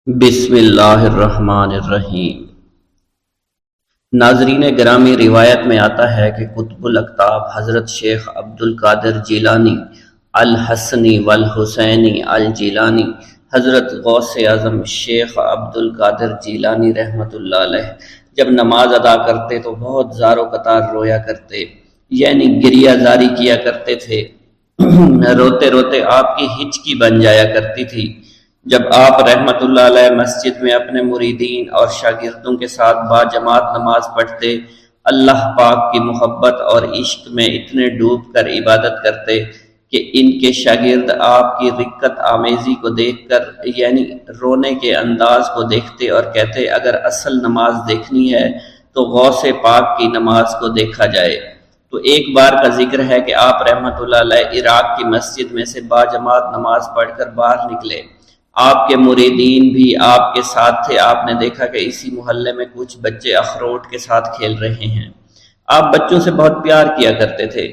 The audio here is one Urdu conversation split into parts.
بسم اللہ الرحمن الرحیم۔ ناظرین گرامی، روایت میں آتا ہے کہ قطب الاقطاب حضرت شیخ عبد القادر جیلانی الحسنی والحسینی الجیلانی، حضرت غوث اعظم شیخ عبد القادر جیلانی رحمۃ اللہ علیہ جب نماز ادا کرتے تو بہت زار و قطار رویا کرتے، یعنی گریہ زاری کیا کرتے تھے۔ روتے روتے آپ کی ہچکی بن جایا کرتی تھی۔ جب آپ رحمت اللہ علیہ مسجد میں اپنے مریدین اور شاگردوں کے ساتھ باجماعت نماز پڑھتے، اللہ پاک کی محبت اور عشق میں اتنے ڈوب کر عبادت کرتے کہ ان کے شاگرد آپ کی رقت آمیزی کو دیکھ کر، یعنی رونے کے انداز کو دیکھتے اور کہتے اگر اصل نماز دیکھنی ہے تو غوث پاک کی نماز کو دیکھا جائے۔ تو ایک بار کا ذکر ہے کہ آپ رحمت اللہ علیہ عراق کی مسجد میں سے باجماعت نماز پڑھ کر باہر نکلے۔ آپ کے مریدین بھی آپ کے ساتھ تھے۔ آپ نے دیکھا کہ اسی محلے میں کچھ بچے اخروٹ کے ساتھ کھیل رہے ہیں۔ آپ بچوں سے بہت پیار کیا کرتے تھے،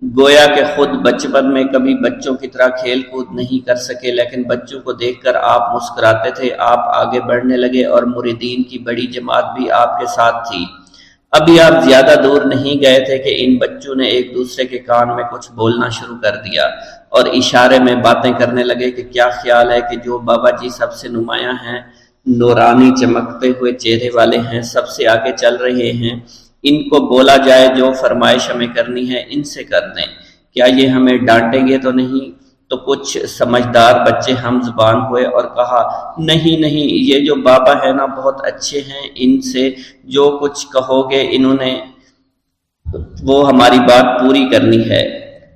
گویا کہ خود بچپن میں کبھی بچوں کی طرح کھیل کود نہیں کر سکے، لیکن بچوں کو دیکھ کر آپ مسکراتے تھے۔ آپ آگے بڑھنے لگے اور مریدین کی بڑی جماعت بھی آپ کے ساتھ تھی۔ ابھی آپ زیادہ دور نہیں گئے تھے کہ ان بچوں نے ایک دوسرے کے کان میں کچھ بولنا شروع کر دیا اور اشارے میں باتیں کرنے لگے کہ کیا خیال ہے کہ جو بابا جی سب سے نمایاں ہیں، نورانی چمکتے ہوئے چہرے والے ہیں، سب سے آگے چل رہے ہیں، ان کو بولا جائے جو فرمائش ہمیں کرنی ہے ان سے کر دیں، کیا یہ ہمیں ڈانٹیں گے تو نہیں؟ تو کچھ سمجھدار بچے ہم زبان ہوئے اور کہا نہیں نہیں، یہ جو بابا ہے نا بہت اچھے ہیں، ان سے جو کچھ کہو گے انہوں نے وہ ہماری بات پوری کرنی ہے،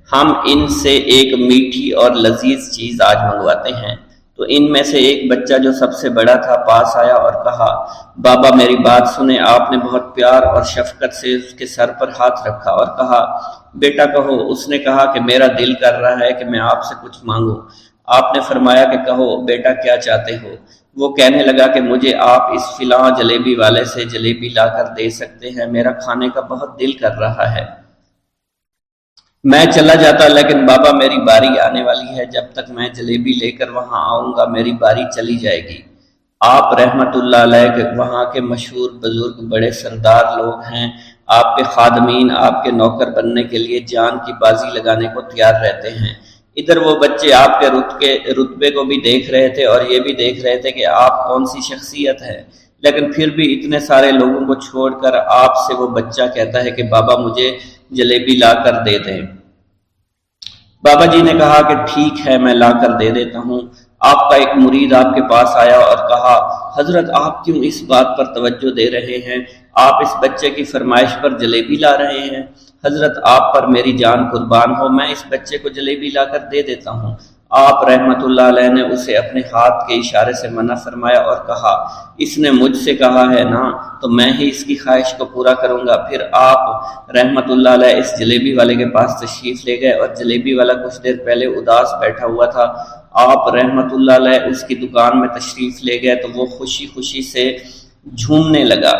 ہم ان سے ایک میٹھی اور لذیذ چیز آج منگواتے ہیں۔ تو ان میں سے ایک بچہ جو سب سے بڑا تھا پاس آیا اور کہا بابا میری بات سنیں۔ آپ نے بہت پیار اور شفقت سے اس کے سر پر ہاتھ رکھا اور کہا بیٹا کہو۔ اس نے کہا کہ میرا دل کر رہا ہے کہ میں آپ سے کچھ مانگوں۔ آپ نے فرمایا کہ کہو بیٹا کیا چاہتے ہو؟ وہ کہنے لگا کہ مجھے آپ اس فلاں جلیبی والے سے جلیبی لا کر دے سکتے ہیں، میرا کھانے کا بہت دل کر رہا ہے۔ میں چلا جاتا لیکن بابا میری باری آنے والی ہے، جب تک میں جلیبی لے کر وہاں آؤں گا میری باری چلی جائے گی۔ آپ رحمت اللہ علیہ کے وہاں کے مشہور بزرگ بڑے سردار لوگ ہیں، آپ کے خادمین آپ کے نوکر بننے کے لیے جان کی بازی لگانے کو تیار رہتے ہیں۔ ادھر وہ بچے آپ کے رتبے کو بھی دیکھ رہے تھے اور یہ بھی دیکھ رہے تھے کہ آپ کون سی شخصیت ہے، لیکن پھر بھی اتنے سارے لوگوں کو چھوڑ کر آپ سے وہ بچہ کہتا ہے کہ بابا مجھے جلیبی لا کر دے دیں۔ بابا جی نے کہا کہ ٹھیک ہے میں لا کر دے دیتا ہوں۔ آپ کا ایک مرید آپ کے پاس آیا اور کہا حضرت آپ کیوں اس بات پر توجہ دے رہے ہیں؟ آپ اس بچے کی فرمائش پر جلیبی لا رہے ہیں۔ حضرت آپ پر میری جان قربان ہو، میں اس بچے کو جلیبی لا کر دے دیتا ہوں۔ آپ رحمت اللہ علیہ نے اسے اپنے ہاتھ کے اشارے سے منع فرمایا اور کہا اس نے مجھ سے کہا ہے نا تو میں ہی اس کی خواہش کو پورا کروں گا۔ پھر آپ رحمت اللہ علیہ اس جلیبی والے کے پاس تشریف لے گئے اور جلیبی والا کچھ دیر پہلے اداس بیٹھا ہوا تھا۔ آپ رحمت اللہ علیہ اس کی دکان میں تشریف لے گئے تو وہ خوشی خوشی سے جھومنے لگا۔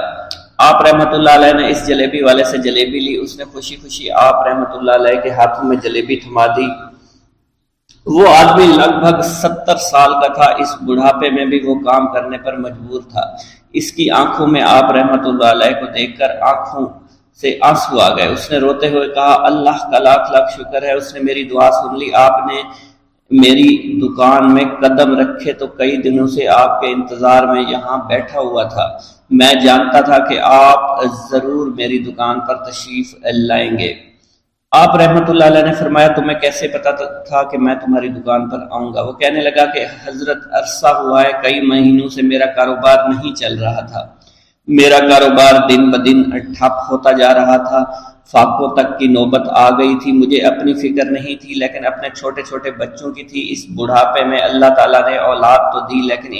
آپ رحمت اللہ علیہ نے اس جلیبی والے سے جلیبی لی، اس نے خوشی خوشی آپ رحمت اللہ علیہ کے ہاتھوں میں جلیبی تھما دی۔ وہ آدمی لگ بھگ 70 سال کا تھا، اس بڑھاپے میں بھی وہ کام کرنے پر مجبور تھا۔ اس کی آنکھوں میں آپ رحمت اللہ علیہ کو دیکھ کر آنکھوں سے آنسو آ گئے۔ اس نے روتے ہوئے کہا اللہ کا لاکھ لاکھ شکر ہے، اس نے میری دعا سن لی۔ آپ نے میری دکان میں قدم رکھے تو کئی دنوں سے آپ کے انتظار میں یہاں بیٹھا ہوا تھا۔ میں جانتا تھا کہ آپ ضرور میری دکان پر تشریف لائیں گے۔ آپ رحمت اللہ علیہ نے فرمایا تمہیں کیسے پتا تھا کہ میں تمہاری دکان پر آؤں گا؟ وہ کہنے لگا کہ حضرت عرصہ ہوا ہے، کئی مہینوں سے میرا کاروبار نہیں چل رہا تھا، میرا کاروبار دن بدن ٹھپ ہوتا جا رہا تھا، فاقوں تک کی نوبت آ گئی تھی۔ مجھے اپنی فکر نہیں تھی لیکن اپنے چھوٹے چھوٹے بچوں کی تھی۔ اس بڑھاپے میں اللہ تعالیٰ نے اولاد تو دی لیکن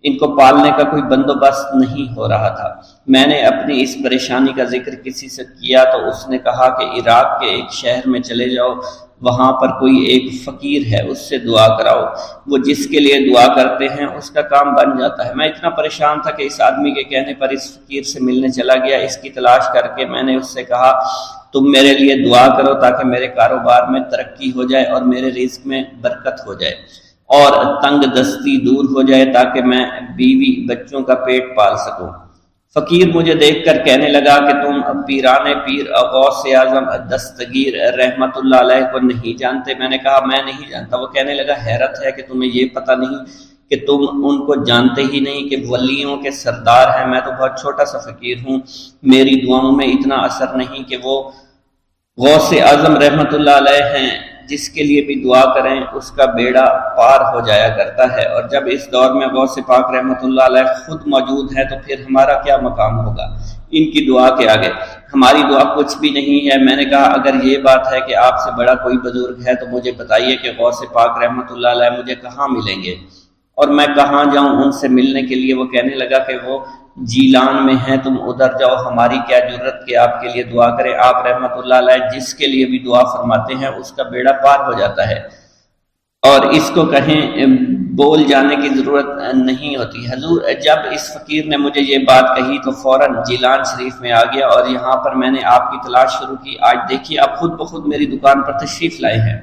ان کو پالنے کا کوئی بندوبست نہیں ہو رہا تھا۔ میں نے اپنی اس پریشانی کا ذکر کسی سے کیا تو اس نے کہا کہ عراق کے ایک شہر میں چلے جاؤ، وہاں پر کوئی ایک فقیر ہے، اس سے دعا کراؤ، وہ جس کے لیے دعا کرتے ہیں اس کا کام بن جاتا ہے۔ میں اتنا پریشان تھا کہ اس آدمی کے کہنے پر اس فقیر سے ملنے چلا گیا۔ اس کی تلاش کر کے میں نے اس سے کہا تم میرے لیے دعا کرو تاکہ میرے کاروبار میں ترقی ہو جائے اور میرے رزق میں برکت ہو جائے۔ اور تنگ دستی دور ہو جائے تاکہ میں بیوی بچوں کا پیٹ پال سکوں۔ فقیر مجھے دیکھ کر کہنے لگا کہ تم پیران پیر غوث اعظم دستگیر رحمت اللہ علیہ کو نہیں جانتے؟ میں نے کہا میں نہیں جانتا۔ وہ کہنے لگا حیرت ہے کہ تمہیں یہ پتہ نہیں کہ تم ان کو جانتے ہی نہیں کہ ولیوں کے سردار ہیں۔ میں تو بہت چھوٹا سا فقیر ہوں، میری دعاؤں میں اتنا اثر نہیں کہ وہ غوث اعظم رحمت اللہ علیہ ہیں، جس کے لیے بھی دعا کریں اس کا بیڑا پار ہو جایا کرتا ہے، اور جب اس دور میں غوث پاک رحمت اللہ علیہ خود موجود ہے تو پھر ہمارا کیا مقام ہوگا ان کی دعا کے آگے؟ ہماری دعا کچھ بھی نہیں ہے۔ میں نے کہا اگر یہ بات ہے کہ آپ سے بڑا کوئی بزرگ ہے تو مجھے بتائیے کہ غوث پاک رحمت اللہ علیہ مجھے کہاں ملیں گے اور میں کہاں جاؤں ان سے ملنے کے لیے؟ وہ کہنے لگا کہ وہ جیلان میں ہیں، تم ادھر جاؤ، ہماری کیا جرت کہ آپ کے لیے دعا کریں۔ آپ رحمت اللہ علیہ جس کے لیے بھی دعا فرماتے ہیں اس کا بیڑا پار ہو جاتا ہے، اور اس کو کہیں بول جانے کی ضرورت نہیں ہوتی۔ حضور جب اس فقیر نے مجھے یہ بات کہی تو فوراً جیلان شریف میں آ گیا، اور یہاں پر میں نے آپ کی تلاش شروع کی۔ آج دیکھیے آپ خود بخود میری دکان پر تشریف لائے ہیں،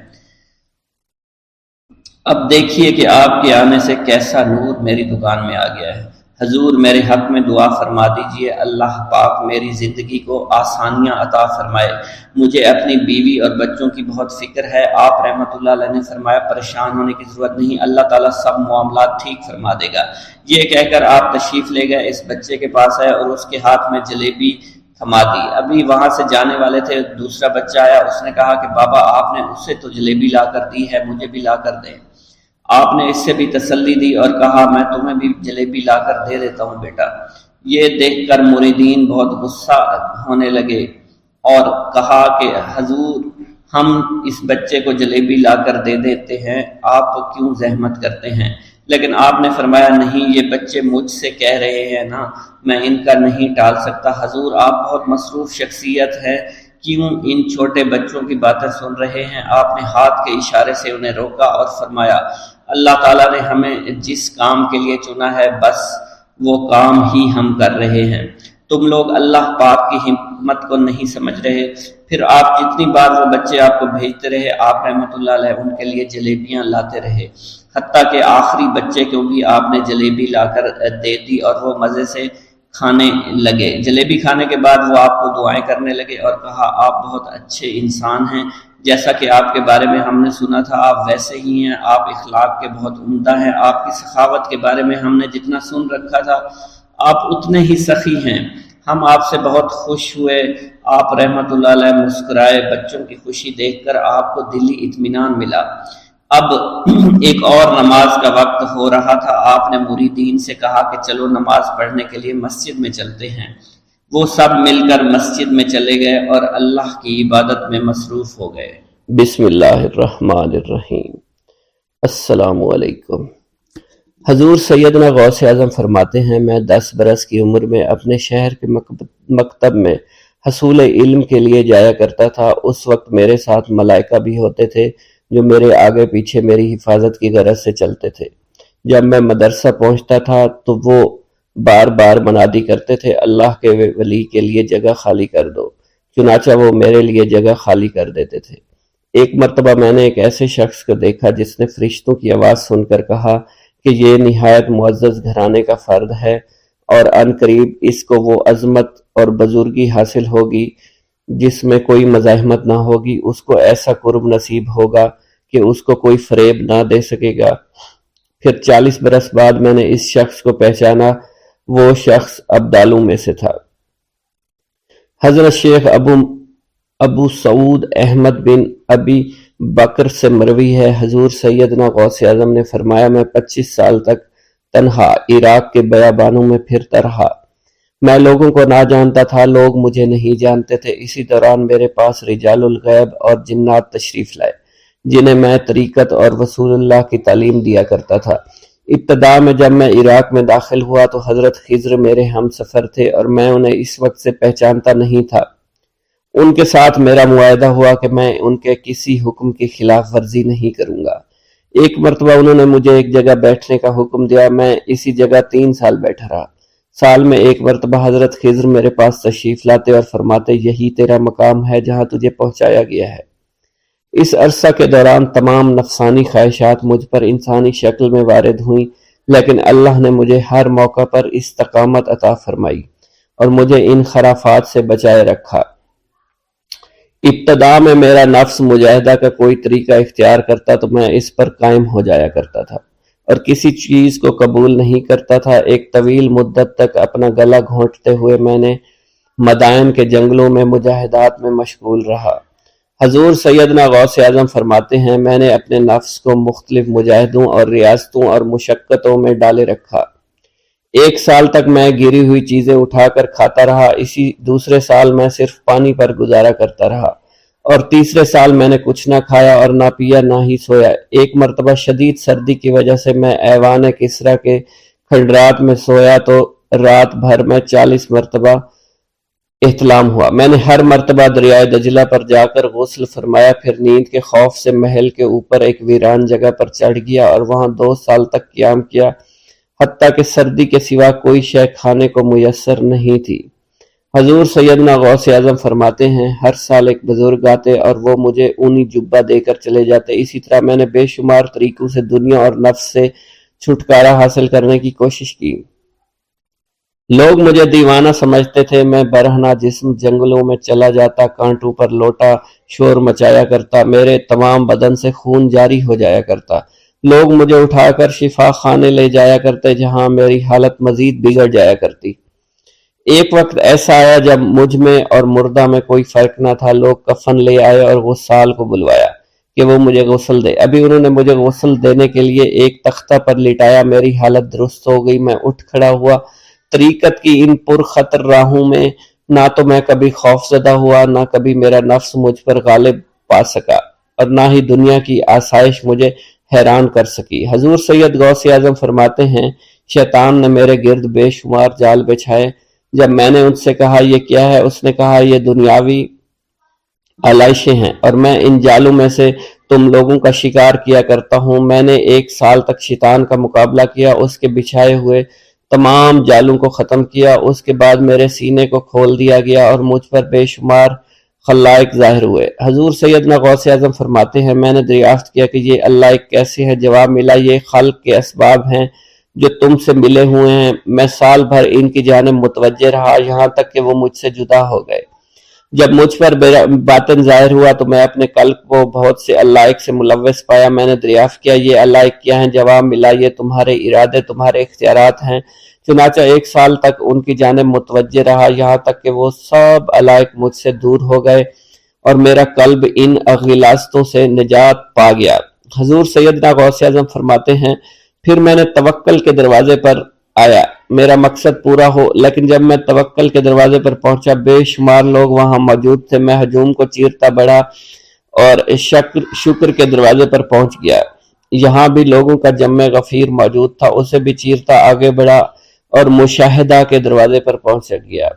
اب دیکھیے کہ آپ کے آنے سے کیسا نور میری دکان میں آ گیا ہے۔ حضور میرے حق میں دعا فرما دیجئے، اللہ پاک میری زندگی کو آسانیاں عطا فرمائے، مجھے اپنی بیوی اور بچوں کی بہت فکر ہے۔ آپ رحمت اللہ علیہ نے فرمایا پریشان ہونے کی ضرورت نہیں، اللہ تعالیٰ سب معاملات ٹھیک فرما دے گا۔ یہ کہہ کر آپ تشریف لے گئے، اس بچے کے پاس آئے اور اس کے ہاتھ میں جلیبی تھما دی۔ ابھی وہاں سے جانے والے تھے، دوسرا بچہ آیا، اس نے کہا کہ بابا آپ نے اسے تو جلیبی لا کر دی ہے، مجھے بھی لا کر دیں۔ آپ نے اس سے بھی تسلی دی اور کہا میں تمہیں بھی جلیبی لا کر دے دیتا ہوں بیٹا۔ یہ دیکھ کر مریدین بہت غصہ ہونے لگے اور کہا کہ حضور ہم اس بچے کو جلیبی لا کر دے دیتے ہیں، آپ کیوں زحمت کرتے ہیں؟ لیکن آپ نے فرمایا نہیں، یہ بچے مجھ سے کہہ رہے ہیں نا، میں ان کا نہیں ٹال سکتا۔ حضور آپ بہت مصروف شخصیت ہے، کیوں ان چھوٹے بچوں کی باتیں سن رہے ہیں؟ آپ نے ہاتھ کے اشارے سے انہیں روکا اور فرمایا اللہ تعالیٰ نے ہمیں جس کام کے لیے چنا ہے بس وہ کام ہی ہم کر رہے ہیں، تم لوگ اللہ پاک کی حکمت کو نہیں سمجھ رہے۔ پھر آپ جتنی بار وہ بچے آپ کو بھیجتے رہے، آپ رحمت اللہ علیہ ان کے لیے جلیبیاں لاتے رہے، حتیٰ کہ آخری بچے کو بھی آپ نے جلیبی لا کر دے دی اور وہ مزے سے کھانے لگے۔ جلیبی کھانے کے بعد وہ آپ کو دعائیں کرنے لگے اور کہا آپ بہت اچھے انسان ہیں، جیسا کہ آپ کے بارے میں ہم نے سنا تھا آپ ویسے ہی ہیں، آپ اخلاق کے بہت عمدہ ہیں، آپ کی سخاوت کے بارے میں ہم نے جتنا سن رکھا تھا آپ اتنے ہی سخی ہیں، ہم آپ سے بہت خوش ہوئے۔ آپ رحمت اللہ علیہ مسکرائے، بچوں کی خوشی دیکھ کر آپ کو دلی اطمینان ملا۔ اب ایک اور نماز کا وقت ہو رہا تھا، آپ نے مریدین سے کہا کہ چلو نماز پڑھنے کے لیے مسجد میں چلتے ہیں۔ وہ سب مل کر مسجد میں چلے گئے اور اللہ کی عبادت میں مصروف ہو گئے۔ بسم اللہ الرحمن الرحیم۔ السلام علیکم۔ حضور سیدنا غوث اعظم فرماتے ہیں میں 10 برس کی عمر میں اپنے شہر کے مکتب میں حصول علم کے لیے جایا کرتا تھا۔ اس وقت میرے ساتھ ملائکہ بھی ہوتے تھے جو میرے آگے پیچھے میری حفاظت کی غرض سے چلتے تھے۔ جب میں مدرسہ پہنچتا تھا تو وہ بار بار منادی کرتے تھے اللہ کے ولی کے لیے جگہ خالی کر دو، چنانچہ وہ میرے لیے جگہ خالی کر دیتے تھے۔ ایک مرتبہ میں نے ایک ایسے شخص کو دیکھا جس نے فرشتوں کی آواز سن کر کہا کہ یہ نہایت معزز گھرانے کا فرد ہے اور عن قریب اس کو وہ عظمت اور بزرگی حاصل ہوگی جس میں کوئی مزاحمت نہ ہوگی، اس کو ایسا قرب نصیب ہوگا کہ اس کو کوئی فریب نہ دے سکے گا۔ پھر 40 برس بعد میں نے اس شخص کو پہچانا، وہ شخص ابدالوں میں سے تھا۔ حضرت شیخ ابو سعود احمد بن ابی بکر سے مروی ہے، حضور سیدنا غوث اعظم نے فرمایا میں 25 سال تک تنہا عراق کے بیابانوں میں پھرتا رہا۔ میں لوگوں کو نہ جانتا تھا، لوگ مجھے نہیں جانتے تھے۔ اسی دوران میرے پاس رجال الغیب اور جنات تشریف لائے جنہیں میں طریقت اور رسول اللہ کی تعلیم دیا کرتا تھا۔ ابتدا میں جب میں عراق میں داخل ہوا تو حضرت خضر میرے ہم سفر تھے اور میں انہیں اس وقت سے پہچانتا نہیں تھا۔ ان کے ساتھ میرا معاہدہ ہوا کہ میں ان کے کسی حکم کی خلاف ورزی نہیں کروں گا۔ ایک مرتبہ انہوں نے مجھے ایک جگہ بیٹھنے کا حکم دیا، میں اسی جگہ 3 سال بیٹھا رہا۔ سال میں ایک مرتبہ حضرت خضر میرے پاس تشریف لاتے اور فرماتے یہی تیرا مقام ہے جہاں تجھے پہنچایا گیا ہے۔ اس عرصہ کے دوران تمام نفسانی خواہشات مجھ پر انسانی شکل میں وارد ہوئیں، لیکن اللہ نے مجھے ہر موقع پر استقامت عطا فرمائی اور مجھے ان خرافات سے بچائے رکھا۔ ابتدا میں میرا نفس مجاہدہ کا کوئی طریقہ اختیار کرتا تو میں اس پر قائم ہو جایا کرتا تھا اور کسی چیز کو قبول نہیں کرتا تھا۔ ایک طویل مدت تک اپنا گلا گھونٹتے ہوئے میں نے مدائن کے جنگلوں میں مجاہدات میں مشغول رہا۔ حضور سیدنا غوث اعظم فرماتے ہیں، میں نے اپنے نفس کو مختلف مجاہدوں اور ریاستوں اور مشقتوں میں ڈالے رکھا۔ 1 سال تک میں گری ہوئی چیزیں اٹھا کر کھاتا رہا، اسی دوسرے سال میں صرف پانی پر گزارا کرتا رہا، اور تیسرے سال میں نے کچھ نہ کھایا اور نہ پیا نہ ہی سویا۔ ایک مرتبہ شدید سردی کی وجہ سے میں ایوان کسریٰ کے کھنڈرات میں سویا تو رات بھر میں 40 مرتبہ احتلام ہوا۔ میں نے ہر مرتبہ دریائے دجلہ پر جا کر غسل فرمایا، پھر نیند کے خوف سے محل کے اوپر ایک ویران جگہ پر چڑھ گیا اور وہاں 2 سال تک قیام کیا، حتیٰ کہ سردی کے سوا کوئی شے کھانے کو میسر نہیں تھی۔ حضور سیدنا غوث اعظم فرماتے ہیں، ہر سال ایک بزرگ آتے اور وہ مجھے اونی جبہ دے کر چلے جاتے۔ اسی طرح میں نے بے شمار طریقوں سے دنیا اور نفس سے چھٹکارا حاصل کرنے کی کوشش کی۔ لوگ مجھے دیوانہ سمجھتے تھے، میں برہنہ جسم جنگلوں میں چلا جاتا، کانٹوں پر لوٹا شور مچایا کرتا، میرے تمام بدن سے خون جاری ہو جایا کرتا۔ لوگ مجھے اٹھا کر شفا خانے لے جایا کرتے، جہاں میری حالت مزید بگڑ جایا کرتی۔ ایک وقت ایسا آیا جب مجھ میں اور مردہ میں کوئی فرق نہ تھا۔ لوگ کفن لے آئے اور غسال کو بلوایا کہ وہ مجھے غسل دے۔ ابھی انہوں نے مجھے غسل دینے کے لیے ایک تختہ پر لٹایا، میری حالت درست ہو گئی، میں اٹھ کھڑا ہوا۔ طریقت کی ان پرخطر راہوں میں نہ تو میں کبھی خوف زدہ ہوا، نہ کبھی میرا نفس مجھ پر غالب پا سکا، اور نہ ہی دنیا کی آسائش مجھے حیران کر سکی۔ حضور سید غوث اعظم فرماتے ہیں، شیطان نے میرے گرد بے شمار جال بچھائے۔ جب میں نے ان سے کہا یہ کیا ہے، اس نے کہا یہ دنیاوی علائشیں ہیں اور میں ان جالوں میں سے تم لوگوں کا شکار کیا کرتا ہوں۔ میں نے 1 سال تک شیطان کا مقابلہ کیا، اس کے بچھائے ہوئے تمام جالوں کو ختم کیا۔ اس کے بعد میرے سینے کو کھول دیا گیا اور مجھ پر بے شمار خلائق ظاہر ہوئے۔ حضور سیدنا غوث اعظم فرماتے ہیں، میں نے دریافت کیا کہ یہ اللہ کیسے ہے؟ جواب ملا، یہ خلق کے اسباب ہیں جو تم سے ملے ہوئے ہیں۔ میں سال بھر ان کی جانب متوجہ رہا، یہاں تک کہ وہ مجھ سے جدا ہو گئے۔ جب مجھ پر باطن ظاہر ہوا تو میں اپنے قلب کو بہت سے علائق سے ملوث پایا۔ میں نے دریافت کیا یہ علائق کیا ہیں؟ جواب ملا، یہ تمہارے ارادے، تمہارے اختیارات ہیں۔ چنانچہ 1 سال تک ان کی جانب متوجہ رہا، یہاں تک کہ وہ سب علائق مجھ سے دور ہو گئے اور میرا قلب ان غلاظتوں سے نجات پا گیا۔ حضور سیدنا غوث اعظم فرماتے ہیں، پھر میں نے توکل کے دروازے پر آیا، میرا مقصد پورا ہو، لیکن جب میں توکل کے دروازے پر پہنچا بے شمار لوگ وہاں موجود تھے۔ میں ہجوم کو چیرتا بڑھا اور شکر کے دروازے پر پہنچ گیا، یہاں بھی لوگوں کا جمع غفیر موجود تھا، اسے بھی چیرتا آگے بڑھا اور مشاہدہ کے دروازے پر پہنچ گیا،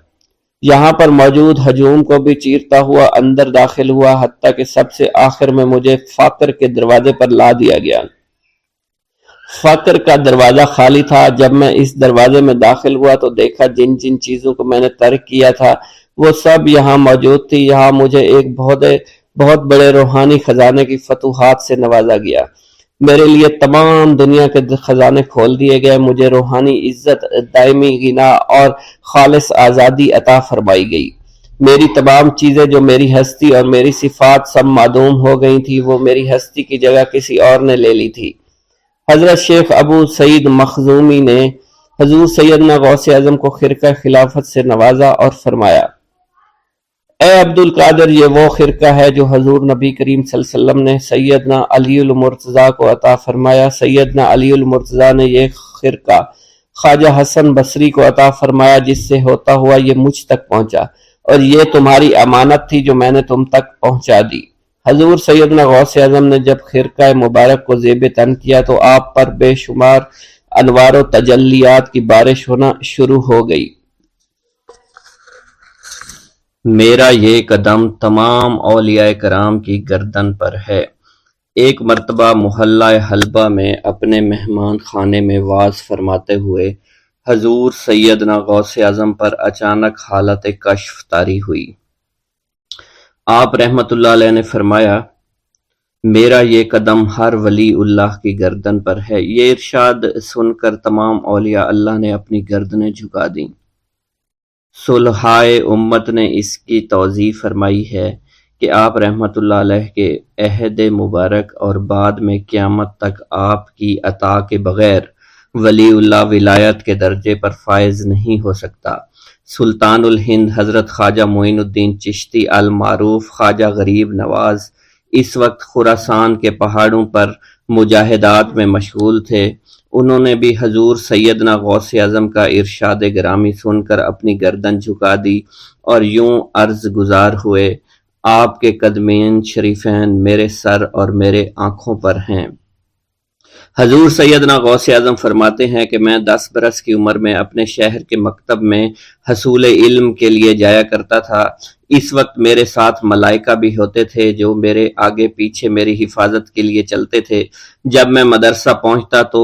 یہاں پر موجود ہجوم کو بھی چیرتا ہوا اندر داخل ہوا، حتیٰ کہ سب سے آخر میں مجھے فقر کے دروازے پر لا دیا گیا۔ فقر کا دروازہ خالی تھا۔ جب میں اس دروازے میں داخل ہوا تو دیکھا جن جن چیزوں کو میں نے ترک کیا تھا وہ سب یہاں موجود تھی۔ یہاں مجھے ایک بہت بڑے روحانی خزانے کی فتوحات سے نوازا گیا، میرے لیے تمام دنیا کے خزانے کھول دیے گئے، مجھے روحانی عزت، دائمی غنا اور خالص آزادی عطا فرمائی گئی۔ میری تمام چیزیں جو میری ہستی اور میری صفات سب معدوم ہو گئی تھی، وہ میری ہستی کی جگہ کسی اور نے لے لی تھی۔ حضرت شیخ ابو سعید مخزومی نے حضور سیدنا غوث اعظم کو خرقہ خلافت سے نوازا اور فرمایا، اے عبد القادر، یہ وہ خرقہ ہے جو حضور نبی کریم صلی اللہ علیہ وسلم نے سیدنا علی المرتضیٰ کو عطا فرمایا۔ سیدنا علی المرتضیٰ نے یہ خرقہ خواجہ حسن بصری کو عطا فرمایا، جس سے ہوتا ہوا یہ مجھ تک پہنچا، اور یہ تمہاری امانت تھی جو میں نے تم تک پہنچا دی۔ حضور سیدنا غوث اعظم نے جب خرقہ مبارک کو زیب تن کیا تو آپ پر بے شمار انوار و تجلیات کی بارش ہونا شروع ہو گئی۔ میرا یہ قدم تمام اولیاء کرام کی گردن پر ہے۔ ایک مرتبہ محلہ حلبہ میں اپنے مہمان خانے میں واز فرماتے ہوئے حضور سیدنا غوث اعظم پر اچانک حالت کشف طاری ہوئی۔ آپ رحمت اللہ علیہ نے فرمایا، میرا یہ قدم ہر ولی اللہ کی گردن پر ہے۔ یہ ارشاد سن کر تمام اولیاء اللہ نے اپنی گردنیں جھکا دیں۔ صلحائے امت نے اس کی توضیح فرمائی ہے کہ آپ رحمت اللہ علیہ کے عہد مبارک اور بعد میں قیامت تک آپ کی عطا کے بغیر ولی اللہ ولایت کے درجے پر فائز نہیں ہو سکتا۔ سلطان الہند حضرت خواجہ معین الدین چشتی المعروف خواجہ غریب نواز اس وقت خراسان کے پہاڑوں پر مجاہدات میں مشغول تھے۔ انہوں نے بھی حضور سیدنا غوث اعظم کا ارشاد گرامی سن کر اپنی گردن جھکا دی اور یوں عرض گزار ہوئے، آپ کے قدمین شریفین میرے سر اور میرے آنکھوں پر ہیں۔ حضور سیدنا غوث اعظم فرماتے ہیں کہ میں 10 برس کی عمر میں اپنے شہر کے مکتب میں حصول علم کے لیے جایا کرتا تھا۔ اس وقت میرے ساتھ ملائکہ بھی ہوتے تھے جو میرے آگے پیچھے میری حفاظت کے لیے چلتے تھے۔ جب میں مدرسہ پہنچتا تو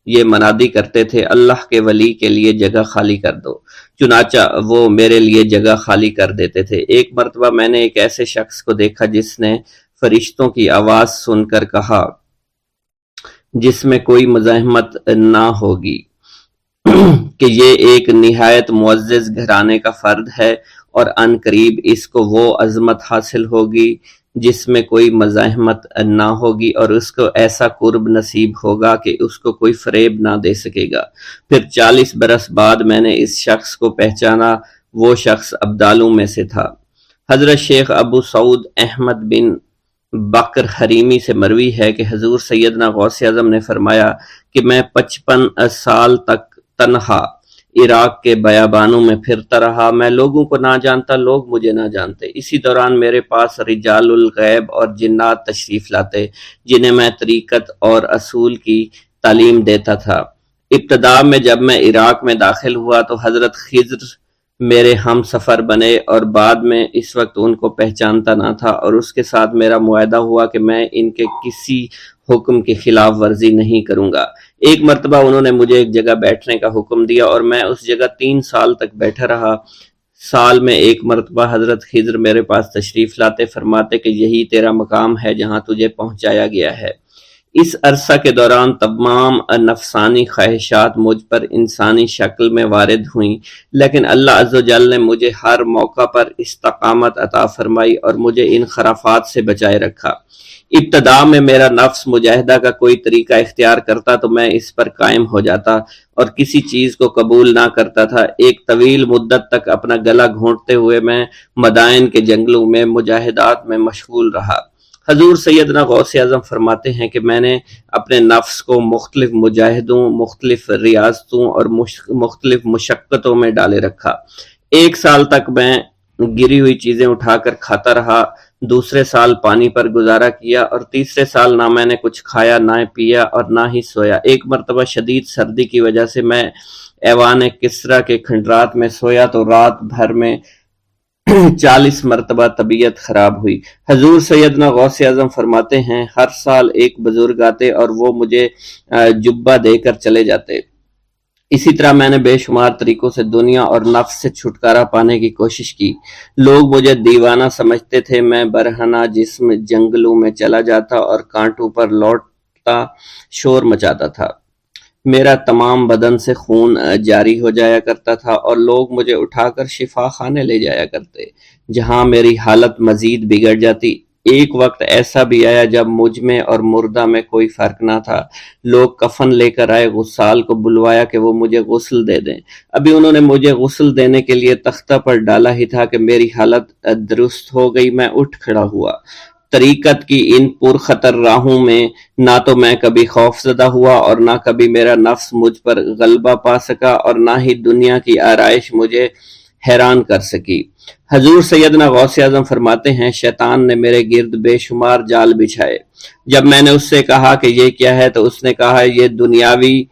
یہ منادی کرتے تھے، اللہ کے ولی کے لیے جگہ خالی کر دو۔ چنانچہ وہ میرے لیے جگہ خالی کر دیتے تھے۔ ایک مرتبہ میں نے ایک ایسے شخص کو دیکھا جس نے فرشتوں کی آواز سن کر کہا، جس میں کوئی مزاحمت نہ ہوگی، کہ یہ ایک نہایت معزز گھرانے کا فرد ہے اور عن قریب اس کو وہ عظمت حاصل ہوگی جس میں کوئی مزاحمت نہ ہوگی، اور اس کو ایسا قرب نصیب ہوگا کہ اس کو کوئی فریب نہ دے سکے گا۔ پھر 40 برس بعد میں نے اس شخص کو پہچانا، وہ شخص ابدالوں میں سے تھا۔ حضرت شیخ ابو سعود احمد بن بکر حریمی سے مروی ہے کہ حضور سیدنا غوث اعظم نے فرمایا کہ میں 55 سال تک تنہا عراق کے بیابانوں میں پھرتا رہا۔ میں لوگوں کو نہ جانتا، لوگ مجھے نہ جانتے۔ اسی دوران میرے پاس رجال الغیب اور جنات تشریف لاتے جنہیں میں طریقت اور اصول کی تعلیم دیتا تھا۔ ابتدا میں جب میں عراق میں داخل ہوا تو حضرت خضر میرے ہم سفر بنے اور بعد میں اس وقت ان کو پہچانتا نہ تھا، اور اس کے ساتھ میرا معاہدہ ہوا کہ میں ان کے کسی حکم کی خلاف ورزی نہیں کروں گا۔ ایک مرتبہ انہوں نے مجھے ایک جگہ بیٹھنے کا حکم دیا اور میں اس جگہ 3 سال تک بیٹھا رہا۔ سال میں ایک مرتبہ حضرت خضر میرے پاس تشریف لاتے، فرماتے کہ یہی تیرا مقام ہے جہاں تجھے پہنچایا گیا ہے۔ اس عرصہ کے دوران تمام نفسانی خواہشات مجھ پر انسانی شکل میں وارد ہوئیں، لیکن اللہ عز و جل نے مجھے ہر موقع پر استقامت عطا فرمائی اور مجھے ان خرافات سے بچائے رکھا۔ ابتدا میں میرا نفس مجاہدہ کا کوئی طریقہ اختیار کرتا تو میں اس پر قائم ہو جاتا اور کسی چیز کو قبول نہ کرتا تھا۔ ایک طویل مدت تک اپنا گلا گھونٹتے ہوئے میں مدائن کے جنگلوں میں مجاہدات میں مشغول رہا۔ حضور سیدنا غوث اعظم فرماتے ہیں کہ میں نے اپنے نفس کو مختلف مجاہدوں، مختلف ریاضتوں اور مختلف مشقتوں میں ڈالے رکھا۔ 1 سال تک میں گری ہوئی چیزیں اٹھا کر کھاتا رہا، دوسرے سال پانی پر گزارا کیا، اور تیسرے سال نہ میں نے کچھ کھایا، نہ پیا اور نہ ہی سویا۔ ایک مرتبہ شدید سردی کی وجہ سے میں ایوان کسریٰ کے کھنڈرات میں سویا تو رات بھر میں 40 مرتبہ طبیعت خراب ہوئی۔ حضور سیدنا غوث اعظم فرماتے ہیں ہر سال ایک بزرگ آتے اور وہ مجھے جبہ دے کر چلے جاتے۔ اسی طرح میں نے بے شمار طریقوں سے دنیا اور نفس سے چھٹکارا پانے کی کوشش کی۔ لوگ مجھے دیوانہ سمجھتے تھے۔ میں برہنہ جسم جنگلوں میں چلا جاتا اور کانٹوں پر لوٹتا شور مچاتا تھا۔ میرا تمام بدن سے خون جاری ہو جایا کرتا تھا اور لوگ مجھے اٹھا کر شفا خانے لے جایا کرتے، جہاں میری حالت مزید بگڑ جاتی۔ ایک وقت ایسا بھی آیا جب مجھ میں اور مردہ میں کوئی فرق نہ تھا۔ لوگ کفن لے کر آئے، غسال کو بلوایا کہ وہ مجھے غسل دے دیں۔ ابھی انہوں نے مجھے غسل دینے کے لیے تختہ پر ڈالا ہی تھا کہ میری حالت درست ہو گئی۔ میں اٹھ کھڑا ہوا۔ طریقت کی ان پرخطر راہوں میں نہ تو میں کبھی خوف زدہ ہوا اور نہ کبھی میرا نفس مجھ پر غلبہ پا سکا، اور نہ ہی دنیا کی آرائش مجھے حیران کر سکی۔ حضور سیدنا غوث اعظم فرماتے ہیں شیطان نے میرے گرد بے شمار جال بچھائے۔ جب میں نے اس سے کہا کہ یہ کیا ہے تو اس نے کہا یہ دنیاوی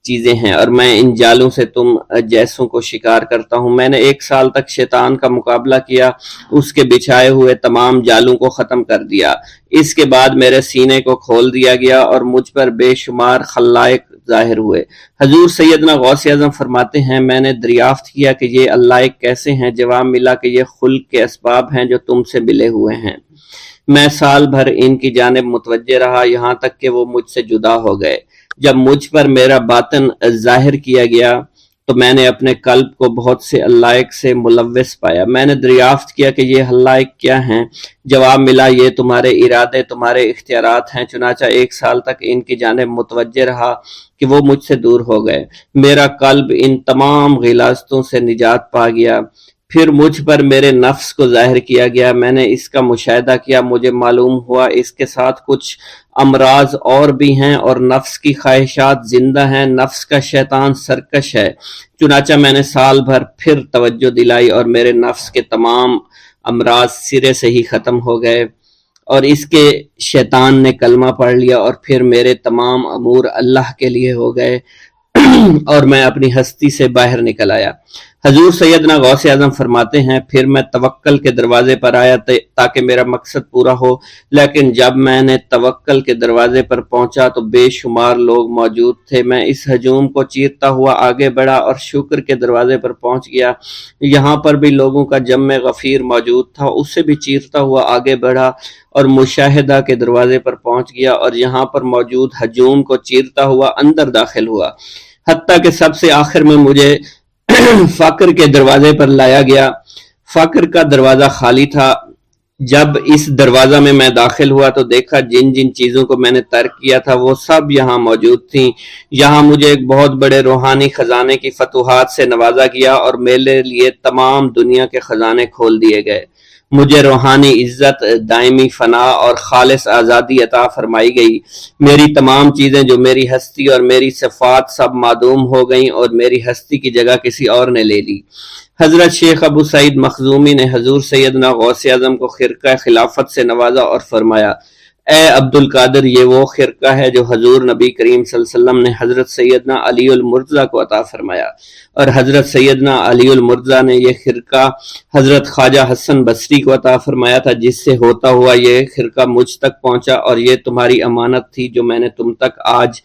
چیزیں ہیں اور میں ان جالوں سے تم جیسوں کو شکار کرتا ہوں۔ میں نے 1 سال تک شیطان کا مقابلہ کیا، اس کے بچھائے ہوئے تمام جالوں کو ختم کر دیا۔ اس کے بعد میرے سینے کو کھول دیا گیا اور مجھ پر بے شمار خلائق ظاہر ہوئے۔ حضور سیدنا غوث اعظم فرماتے ہیں میں نے دریافت کیا کہ یہ علائق کیسے ہیں؟ جواب ملا کہ یہ خلق کے اسباب ہیں جو تم سے ملے ہوئے ہیں۔ میں سال بھر ان کی جانب متوجہ رہا، یہاں تک کہ وہ مجھ سے جدا ہو گئے۔ جب مجھ پر میرا باطن ظاہر کیا گیا تو میں نے اپنے قلب کو بہت سے حقائق سے ملوث پایا۔ میں نے دریافت کیا کہ یہ حقائق کیا ہیں؟ جواب ملا، یہ تمہارے ارادے، تمہارے اختیارات ہیں۔ چنانچہ 1 سال تک ان کی جانب متوجہ رہا کہ وہ مجھ سے دور ہو گئے۔ میرا قلب ان تمام غلاظتوں سے نجات پا گیا۔ پھر مجھ پر میرے نفس کو ظاہر کیا گیا، میں نے اس کا مشاہدہ کیا، مجھے معلوم ہوا اس کے ساتھ کچھ امراض اور بھی ہیں اور نفس کی خواہشات زندہ ہیں، نفس کا شیطان سرکش ہے۔ چنانچہ میں نے سال بھر پھر توجہ دلائی اور میرے نفس کے تمام امراض سرے سے ہی ختم ہو گئے اور اس کے شیطان نے کلمہ پڑھ لیا اور پھر میرے تمام امور اللہ کے لیے ہو گئے اور میں اپنی ہستی سے باہر نکل آیا۔ حضور سیدنا غوث اعظم فرماتے ہیں، پھر میں توکل کے دروازے پر آیا تاکہ میرا مقصد پورا ہو، لیکن جب میں نے توکل کے دروازے پر پہنچا تو بے شمار لوگ موجود تھے۔ میں اس ہجوم کو چیرتا ہوا آگے بڑھا اور شکر کے دروازے پر پہنچ گیا، یہاں پر بھی لوگوں کا جمع غفیر موجود تھا، اسے بھی چیرتا ہوا آگے بڑھا اور مشاہدہ کے دروازے پر پہنچ گیا اور یہاں پر موجود ہجوم کو چیرتا ہوا اندر داخل ہوا، حتیٰ کہ سب سے آخر میں مجھے فقر کے دروازے پر لایا گیا۔ فقر کا دروازہ خالی تھا۔ جب اس دروازہ میں داخل ہوا تو دیکھا جن جن چیزوں کو میں نے ترک کیا تھا وہ سب یہاں موجود تھیں۔ یہاں مجھے ایک بہت بڑے روحانی خزانے کی فتوحات سے نوازا گیا اور میرے لیے تمام دنیا کے خزانے کھول دیے گئے۔ مجھے روحانی عزت، دائمی فنا اور خالص آزادی عطا فرمائی گئی۔ میری تمام چیزیں جو میری ہستی اور میری صفات سب معدوم ہو گئیں اور میری ہستی کی جگہ کسی اور نے لے لی۔ حضرت شیخ ابو سعید مخزومی نے حضور سیدنا غوث اعظم کو خرقہ خلافت سے نوازا اور فرمایا، اے عبد القادر، یہ وہ خرقہ ہے جو حضور نبی کریم صلی اللہ علیہ وسلم نے حضرت سیدنا علی المرتضیٰ کو عطا فرمایا، اور حضرت سیدنا علی المرتضیٰ نے یہ خرقہ حضرت خواجہ حسن بصری کو عطا فرمایا تھا، جس سے ہوتا ہوا یہ خرقہ مجھ تک پہنچا، اور یہ تمہاری امانت تھی جو میں نے تم تک آج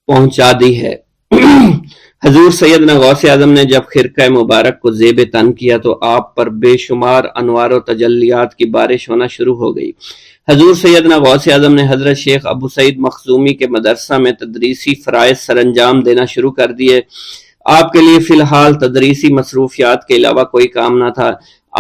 پہنچا دی ہے۔ حضور سیدنا غوث اعظم نے جب خرقہ مبارک کو زیب تن کیا تو آپ پر بے شمار انوار و تجلیات کی بارش ہونا شروع ہو گئی۔ حضور سیدنا غوث اعظم نے حضرت شیخ ابو سعید مخزومی کے مدرسہ میں تدریسی فرائض سر انجام دینا شروع کر دیے۔ آپ کے لیے فی الحال تدریسی مصروفیات کے علاوہ کوئی کام نہ تھا۔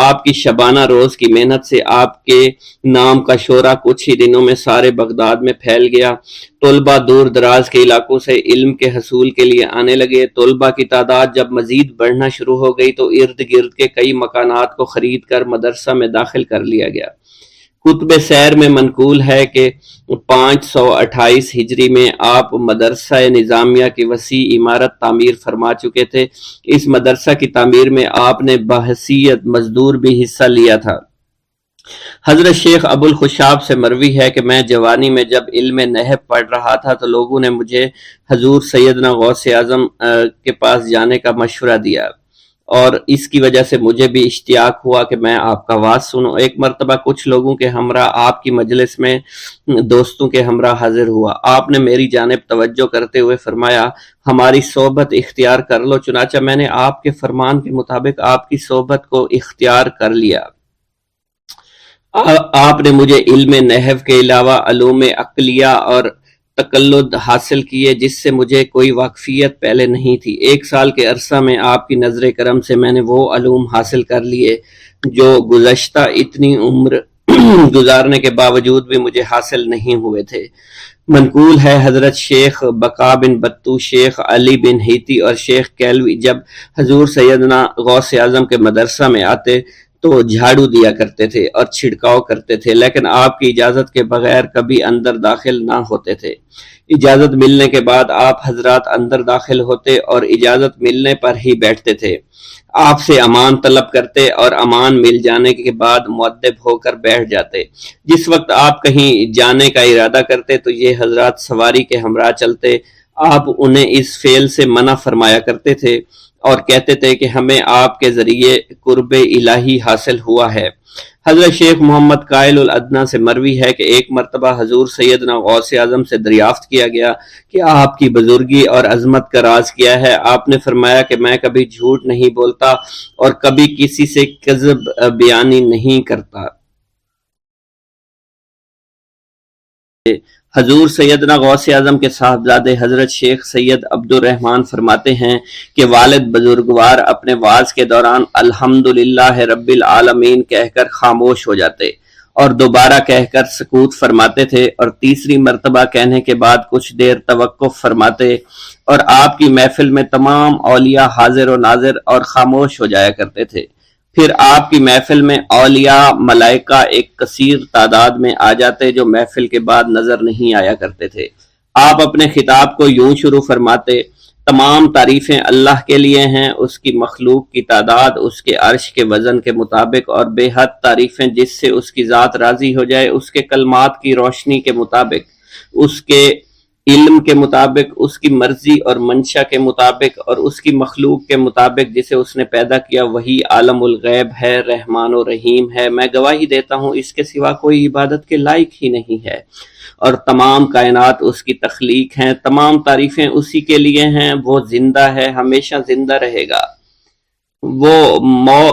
آپ کی شبانہ روز کی محنت سے آپ کے نام کا شعرہ کچھ ہی دنوں میں سارے بغداد میں پھیل گیا۔ طلبہ دور دراز کے علاقوں سے علم کے حصول کے لیے آنے لگے۔ طلبہ کی تعداد جب مزید بڑھنا شروع ہو گئی تو ارد گرد کے کئی مکانات کو خرید کر مدرسہ میں داخل کر لیا گیا۔ کتب سیر میں منقول ہے کہ 528 ہجری میں آپ مدرسہ نظامیہ کی وسیع عمارت تعمیر فرما چکے تھے۔ اس مدرسہ کی تعمیر میں آپ نے بحیثیت مزدور بھی حصہ لیا تھا۔ حضرت شیخ ابو الخشاب سے مروی ہے کہ میں جوانی میں جب علم نحو پڑھ رہا تھا تو لوگوں نے مجھے حضور سیدنا غوث اعظم کے پاس جانے کا مشورہ دیا، اور اس کی وجہ سے مجھے بھی اشتیاق ہوا کہ میں آپ کا واز سنوں۔ ایک مرتبہ کچھ لوگوں کے ہمراہ آپ کی مجلس میں دوستوں کے ہمراہ حاضر ہوا۔ آپ نے میری جانب توجہ کرتے ہوئے فرمایا، ہماری صحبت اختیار کر لو۔ چنانچہ میں نے آپ کے فرمان کے مطابق آپ کی صحبت کو اختیار کر لیا۔ آپ نے مجھے علم نحو کے علاوہ علوم عقلیہ اور تقلد حاصل کیے جس سے مجھے کوئی واقفیت پہلے نہیں تھی۔ 1 سال کے عرصہ میں آپ کی نظر کرم سے میں نے وہ علوم حاصل کر لیے جو گزشتہ اتنی عمر گزارنے کے باوجود بھی مجھے حاصل نہیں ہوئے تھے۔ منقول ہے حضرت شیخ بقا بن بطو، شیخ علی بن ہیتی اور شیخ کیلوی جب حضور سیدنا غوث اعظم کے مدرسہ میں آتے تو جھاڑو دیا کرتے تھے اور چھڑکاؤ کرتے تھے، لیکن آپ کی اجازت کے بغیر کبھی اندر داخل نہ ہوتے تھے۔ اجازت ملنے کے بعد آپ حضرات اندر داخل ہوتے اور اجازت ملنے پر ہی بیٹھتے تھے۔ آپ سے امان طلب کرتے اور امان مل جانے کے بعد مؤدب ہو کر بیٹھ جاتے۔ جس وقت آپ کہیں جانے کا ارادہ کرتے تو یہ حضرات سواری کے ہمراہ چلتے۔ آپ انہیں اس فعل سے منع فرمایا کرتے تھے اور کہتے تھے کہ ہمیں آپ کے ذریعے قرب الہی حاصل ہوا ہے۔ حضرت شیخ محمد قائل الادنیٰ سے مروی ہے کہ ایک مرتبہ حضور سیدنا غوث اعظم سے دریافت کیا گیا کہ آپ کی بزرگی اور عظمت کا راز کیا ہے۔ آپ نے فرمایا کہ میں کبھی جھوٹ نہیں بولتا اور کبھی کسی سے کذب بیانی نہیں کرتا۔ حضور سیدنا غوث اعظم کے صاحبزادے حضرت شیخ سید عبد الرحمن فرماتے ہیں کہ والد بزرگوار اپنے وعظ کے دوران الحمدللہ رب العالمین کہہ کر خاموش ہو جاتے اور دوبارہ کہہ کر سکوت فرماتے تھے اور تیسری مرتبہ کہنے کے بعد کچھ دیر توقف فرماتے اور آپ کی محفل میں تمام اولیاء حاضر و ناظر اور خاموش ہو جایا کرتے تھے۔ پھر آپ کی محفل میں اولیاء ملائکہ ایک کثیر تعداد میں آ جاتے جو محفل کے بعد نظر نہیں آیا کرتے تھے۔ آپ اپنے خطاب کو یوں شروع فرماتے: تمام تعریفیں اللہ کے لیے ہیں، اس کی مخلوق کی تعداد اس کے عرش کے وزن کے مطابق اور بے حد تعریفیں جس سے اس کی ذات راضی ہو جائے، اس کے کلمات کی روشنی کے مطابق، اس کے علم کے مطابق، اس کی مرضی اور منشا کے مطابق اور اس کی مخلوق کے مطابق جسے اس نے پیدا کیا وہی عالم الغیب ہے، رحمان و رحیم ہے۔ میں گواہی دیتا ہوں اس کے سوا کوئی عبادت کے لائق ہی نہیں ہے، اور تمام کائنات اس کی تخلیق ہیں، تمام تعریفیں اسی کے لیے ہیں۔ وہ زندہ ہے، ہمیشہ زندہ رہے گا،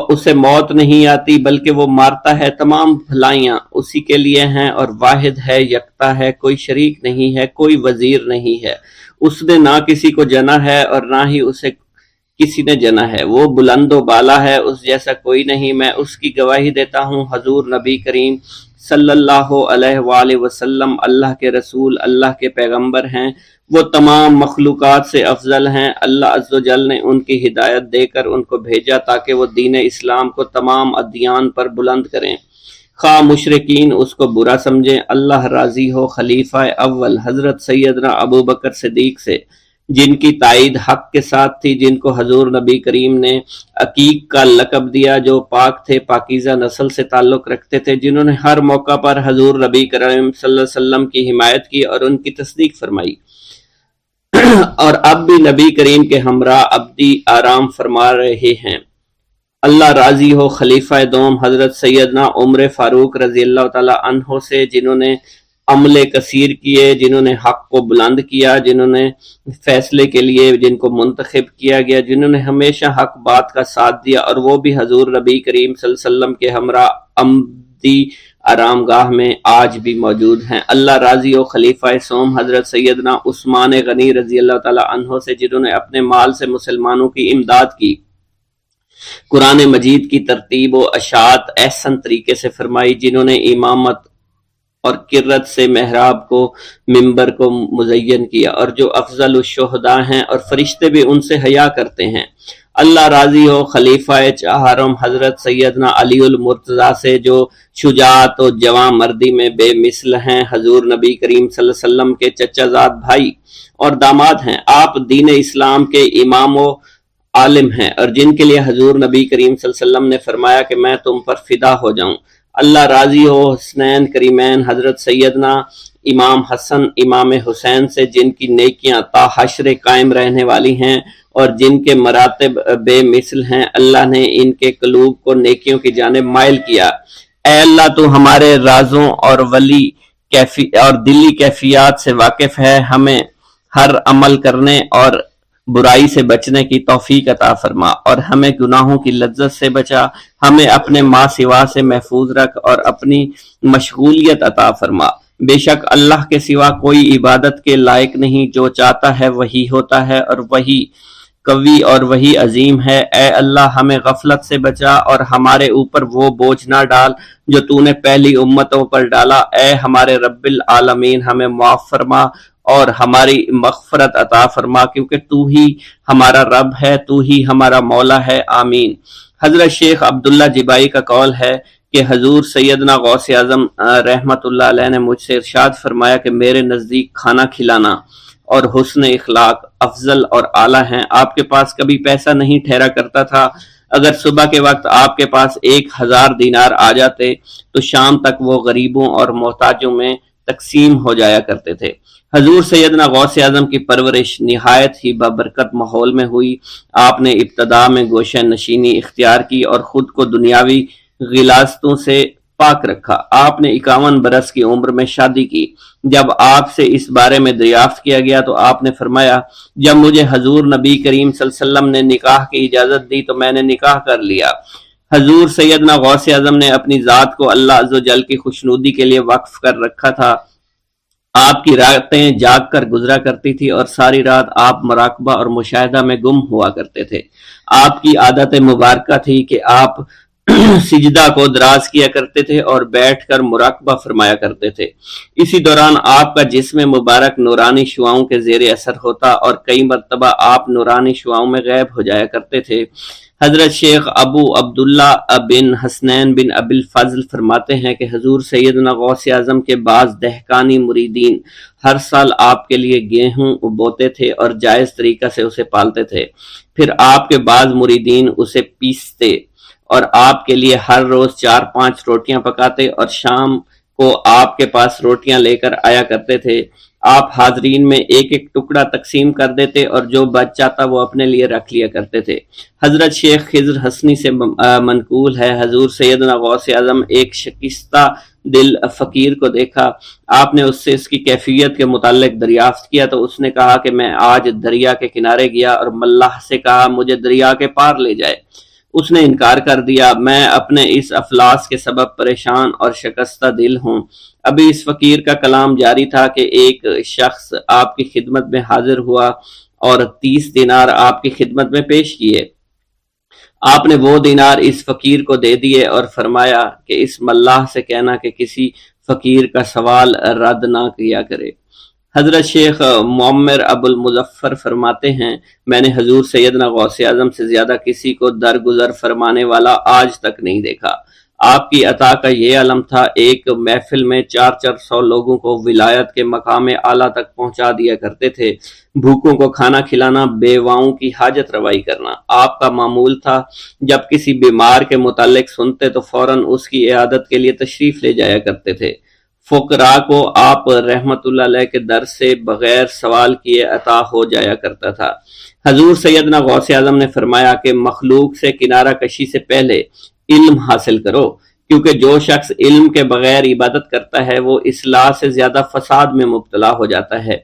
اسے موت نہیں آتی بلکہ وہ مارتا ہے۔ تمام بھلائیاں اسی کے لیے ہیں اور واحد ہے، یکتا ہے، کوئی شریک نہیں ہے، کوئی وزیر نہیں ہے۔ اس نے نہ کسی کو جنا ہے اور نہ ہی اسے کسی نے جنا ہے، وہ بلند و بالا ہے، اس جیسا کوئی نہیں۔ میں اس کی گواہی دیتا ہوں حضور نبی کریم صلی اللہ علیہ وآلہ وسلم اللہ کے رسول، اللہ کے پیغمبر ہیں، وہ تمام مخلوقات سے افضل ہیں۔ اللہ عز و جل نے ان کی ہدایت دے کر ان کو بھیجا تاکہ وہ دین اسلام کو تمام ادیان پر بلند کریں، خواہ مشرکین اس کو برا سمجھیں۔ اللہ راضی ہو خلیفہ اول حضرت سیدنا ابو بکر صدیق سے، جن کی تائید حق کے ساتھ تھی، جن کو حضور نبی کریم نے عقیق کا لقب دیا، جو پاک تھے، پاکیزہ نسل سے تعلق رکھتے تھے، جنہوں نے ہر موقع پر حضور نبی کریم صلی اللہ علیہ وسلم کی حمایت کی اور ان کی تصدیق فرمائی، اور اب بھی نبی کریم کے ہمراہ ابدی آرام فرما رہے ہیں۔ اللہ راضی ہو خلیفہ دوم حضرت سیدنا عمر فاروق رضی اللہ تعالی عنہ سے، جنہوں نے عمل کثیر کیے، جنہوں نے حق کو بلند کیا، جنہوں نے فیصلے کے لیے جن کو منتخب کیا گیا، جنہوں نے ہمیشہ حق بات کا ساتھ دیا، اور وہ بھی حضور نبی کریم صلی اللہ علیہ وسلم کے ہمراہ ابدی آرام گاہ میں آج بھی موجود ہیں۔ اللہ راضی ہو خلیفہ سوم حضرت سیدنا عثمان غنی رضی اللہ تعالی عنہ سے، جنہوں نے اپنے مال سے مسلمانوں کی امداد کی، قرآن مجید کی ترتیب و اشاعت احسن طریقے سے فرمائی، جنہوں نے امامت اور قرت سے محراب کو، ممبر کو مزین کیا، اور جو افضل الشہداء ہیں اور فرشتے بھی ان سے حیا کرتے ہیں۔ اللہ راضی ہو خلیفہ چہارم حضرت سیدنا علی المرتضیٰ سے، جو شجاعت و جواں مردی میں بے مثل ہیں، حضور نبی کریم صلی اللہ علیہ وسلم کے چچا زاد بھائی اور داماد ہیں۔ آپ دین اسلام کے امام و عالم ہیں، اور جن کے لیے حضور نبی کریم صلی اللہ علیہ وسلم نے فرمایا کہ میں تم پر فدا ہو جاؤں۔ اللہ راضی ہو حسنین کریمین حضرت سیدنا امام حسن امام حسین سے، جن کی نیکیاں تا حشر قائم رہنے والی ہیں اور جن کے مراتب بے مثل ہیں۔ اللہ نے ان کے قلوب کو نیکیوں کی جانب مائل کیا۔ اے اللہ تو ہمارے رازوں اور دلی کیفیات سے واقف ہے، ہمیں ہر عمل کرنے اور برائی سے بچنے کی توفیق عطا فرما، اور ہمیں گناہوں کی لذت سے بچا، ہمیں اپنے ما سوا سے محفوظ رکھ اور اپنی مشغولیت عطا فرما۔ بے شک اللہ کے سوا کوئی عبادت کے لائق نہیں، جو چاہتا ہے وہی ہوتا ہے، اور وہی قوی اور وہی عظیم ہے۔ اے اللہ ہمیں غفلت سے بچا اور ہمارے اوپر وہ بوجھ نہ ڈال جو تو نے پہلی امتوں پر ڈالا۔ اے ہمارے رب العالمین ہمیں معاف فرما اور ہماری مغفرت عطا فرما، کیونکہ تو ہی ہمارا رب ہے، تو ہی ہمارا مولا ہے، آمین۔ حضرت شیخ عبداللہ جبائی کا قول ہے کہ حضور سیدنا غوث اعظم رحمت اللہ علیہ نے مجھ سے ارشاد فرمایا کہ میرے نزدیک کھانا کھلانا اور حسن اخلاق افضل اور اعلیٰ ہیں۔ آپ کے پاس کبھی پیسہ نہیں ٹھہرا کرتا تھا، اگر صبح کے وقت آپ کے پاس 1000 دینار آ جاتے تو شام تک وہ غریبوں اور محتاجوں میں تقسیم ہو جایا کرتے تھے۔ حضور سیدنا غوث اعظم کی پرورش نہایت ہی بابرکت ماحول میں ہوئی۔ آپ نے ابتدا میں گوشہ نشینی اختیار کی اور خود کو دنیاوی غلاظتوں سے پاک رکھا۔ آپ نے 51 برس کی عمر میں شادی کی۔ جب آپ سے اس بارے میں دریافت کیا گیا تو آپ نے فرمایا، جب مجھے حضور نبی کریم صلی اللہ علیہ وسلم نے نکاح کی اجازت دی تو میں نے نکاح کر لیا۔ حضور سیدنا غوث اعظم نے اپنی ذات کو اللہ عز و جل کی خوشنودی کے لیے وقف کر رکھا تھا۔ آپ کی راتیں جاگ کر گزرا کرتی تھی اور ساری رات آپ مراقبہ اور مشاہدہ میں گم ہوا کرتے تھے۔ آپ کی عادت مبارکہ تھی کہ آپ سجدہ کو دراز کیا کرتے تھے اور بیٹھ کر مراقبہ فرمایا کرتے تھے۔ اسی دوران آپ کا جسم مبارک نورانی شعاؤں کے زیر اثر ہوتا اور کئی مرتبہ آپ نورانی شعاؤں میں غائب ہو جایا کرتے تھے۔ حضرت شیخ ابو عبداللہ بن حسنین بن ابی الفضل فرماتے ہیں کہ حضور سیدنا غوث اعظم کے بعض دہقانی مریدین ہر سال آپ کے لیے گیہوں بوتے تھے اور جائز طریقہ سے اسے پالتے تھے۔ پھر آپ کے بعض مریدین اسے پیستے اور آپ کے لیے ہر روز 4-5 روٹیاں پکاتے اور شام کو آپ کے پاس روٹیاں لے کر آیا کرتے تھے۔ آپ حاضرین میں ایک ایک ٹکڑا تقسیم کر دیتے اور جو بچ جاتا وہ اپنے لیے رکھ لیا کرتے تھے۔ حضرت شیخ خضر حسنی سے منقول ہے، حضور سیدنا غوث اعظم ایک شکستہ دل فقیر کو دیکھا، آپ نے اس سے اس کی کیفیت کے متعلق دریافت کیا تو اس نے کہا کہ میں آج دریا کے کنارے گیا اور ملاح سے کہا مجھے دریا کے پار لے جائے۔ اس نے انکار کر دیا، میں اپنے اس افلاس کے سبب پریشان اور شکستہ دل ہوں۔ ابھی اس فقیر کا کلام جاری تھا کہ ایک شخص آپ کی خدمت میں حاضر ہوا اور 30 دینار آپ کی خدمت میں پیش کیے۔ آپ نے وہ دینار اس فقیر کو دے دیے اور فرمایا کہ اس ملاح سے کہنا کہ کسی فقیر کا سوال رد نہ کیا کرے۔ حضرت شیخ معمر ابو المظفر فرماتے ہیں میں نے حضور سیدنا غوث اعظم سے زیادہ کسی کو درگزر فرمانے والا آج تک نہیں دیکھا۔ آپ کی عطا کا یہ علم تھا، ایک محفل میں 400 لوگوں کو ولایت کے مقام اعلیٰ تک پہنچا دیا کرتے تھے، بھوکوں کو کھانا کھلانا، بیواؤں کی حاجت روائی کرنا۔ آپ کا معمول تھا جب کسی بیمار کے متعلق سنتے تو فوراً اس کی عیادت کے لیے تشریف لے جایا کرتے تھے۔ فقراء کو آپ رحمت اللہ علیہ کے در سے بغیر سوال کیے عطا ہو جایا کرتا تھا۔ حضور سیدنا غوث اعظم نے فرمایا کہ مخلوق سے کنارہ کشی سے پہلے علم حاصل کرو، کیونکہ جو شخص علم کے بغیر عبادت کرتا ہے وہ اصلاح سے زیادہ فساد میں مبتلا ہو جاتا ہے۔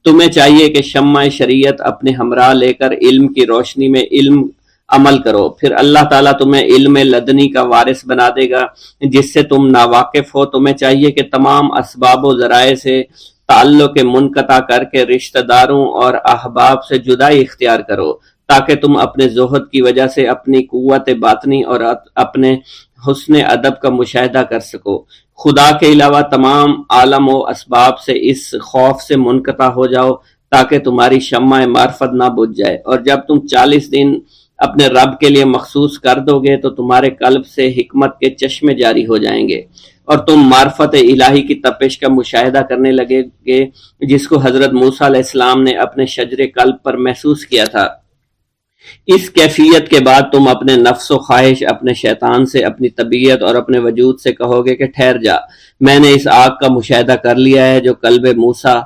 تمہیں چاہیے کہ شمع شریعت اپنے ہمراہ لے کر علم کی روشنی میں علم عمل کرو، پھر اللہ تعالیٰ تمہیں علم لدنی کا وارث بنا دے گا جس سے تم ناواقف ہو۔ تمہیں چاہیے کہ تمام اسباب و ذرائع سے تعلق منقطع کر کے رشتہ داروں اور احباب سے جدائی اختیار کرو تاکہ تم اپنے زہد کی وجہ سے اپنی قوت باطنی اور اپنے حسن ادب کا مشاہدہ کر سکو۔ خدا کے علاوہ تمام عالم و اسباب سے اس خوف سے منقطع ہو جاؤ تاکہ تمہاری شمع معرفت نہ بجھ جائے، اور جب تم 40 دن اپنے رب کے لیے مخصوص کر دو گے تو تمہارے قلب سے حکمت کے چشمے جاری ہو جائیں گے اور تم معرفت الہی کی تپش کا مشاہدہ کرنے لگے گے جس کو حضرت موسیٰ علیہ السلام نے اپنے شجر قلب پر محسوس کیا تھا۔ اس کیفیت کے بعد تم اپنے نفس و خواہش، اپنے شیطان سے، اپنی طبیعت اور اپنے وجود سے کہو گے کہ ٹھہر جا، میں نے اس آگ کا مشاہدہ کر لیا ہے جو قلب موسیٰ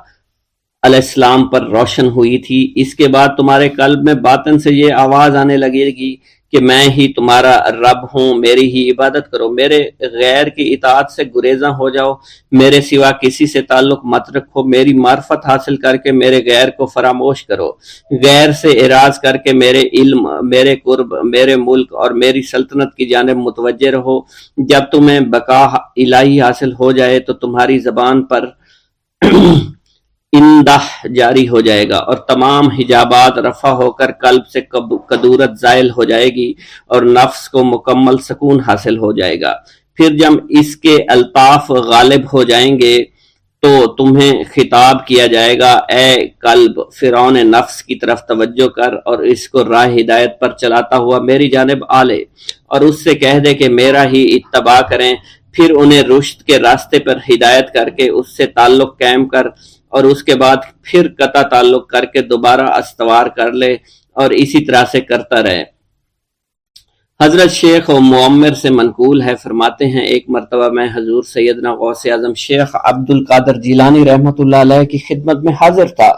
علیہ السلام پر روشن ہوئی تھی۔ اس کے بعد تمہارے قلب میں باطن سے یہ آواز آنے لگے گی کہ میں ہی تمہارا رب ہوں، میری ہی عبادت کرو، میرے غیر کی اطاعت سے گریزاں ہو جاؤ، میرے سوا کسی سے تعلق مت رکھو، میری معرفت حاصل کر کے میرے غیر کو فراموش کرو، غیر سے اعراض کر کے میرے علم، میرے قرب، میرے ملک اور میری سلطنت کی جانب متوجہ رہو۔ جب تمہیں بقا الہی حاصل ہو جائے تو تمہاری زبان پر اندہ جاری ہو جائے گا اور تمام حجابات رفع ہو کر قلب سے کدورت زائل ہو جائے گی اور نفس کو مکمل سکون حاصل ہو جائے گا۔ پھر جب اس کے الطاف غالب ہو جائیں گے تو تمہیں خطاب کیا جائے گا، اے قلب، فرعون نفس کی طرف توجہ کر اور اس کو راہ ہدایت پر چلاتا ہوا میری جانب آ لے اور اس سے کہہ دے کہ میرا ہی اتباع کریں، پھر انہیں رشد کے راستے پر ہدایت کر کے اس سے تعلق قائم کر اور اس کے بعد پھر قطع تعلق کر کے دوبارہ استوار کر لے اور اسی طرح سے کرتا رہے۔ حضرت شیخ معمر سے منقول ہے، فرماتے ہیں ایک مرتبہ میں حضور سیدنا غوث اعظم شیخ عبد القادر جیلانی رحمت اللہ علیہ کی خدمت میں حاضر تھا۔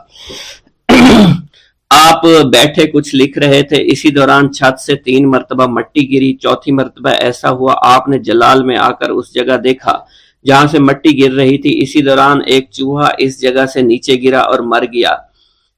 آپ بیٹھے کچھ لکھ رہے تھے، اسی دوران چھت سے 3 مرتبہ مٹی گری، چوتھی مرتبہ ایسا ہوا آپ نے جلال میں آ کر اس جگہ دیکھا جہاں سے مٹی گر رہی تھی۔ اسی دوران ایک چوہا اس جگہ سے نیچے گرا اور مر گیا۔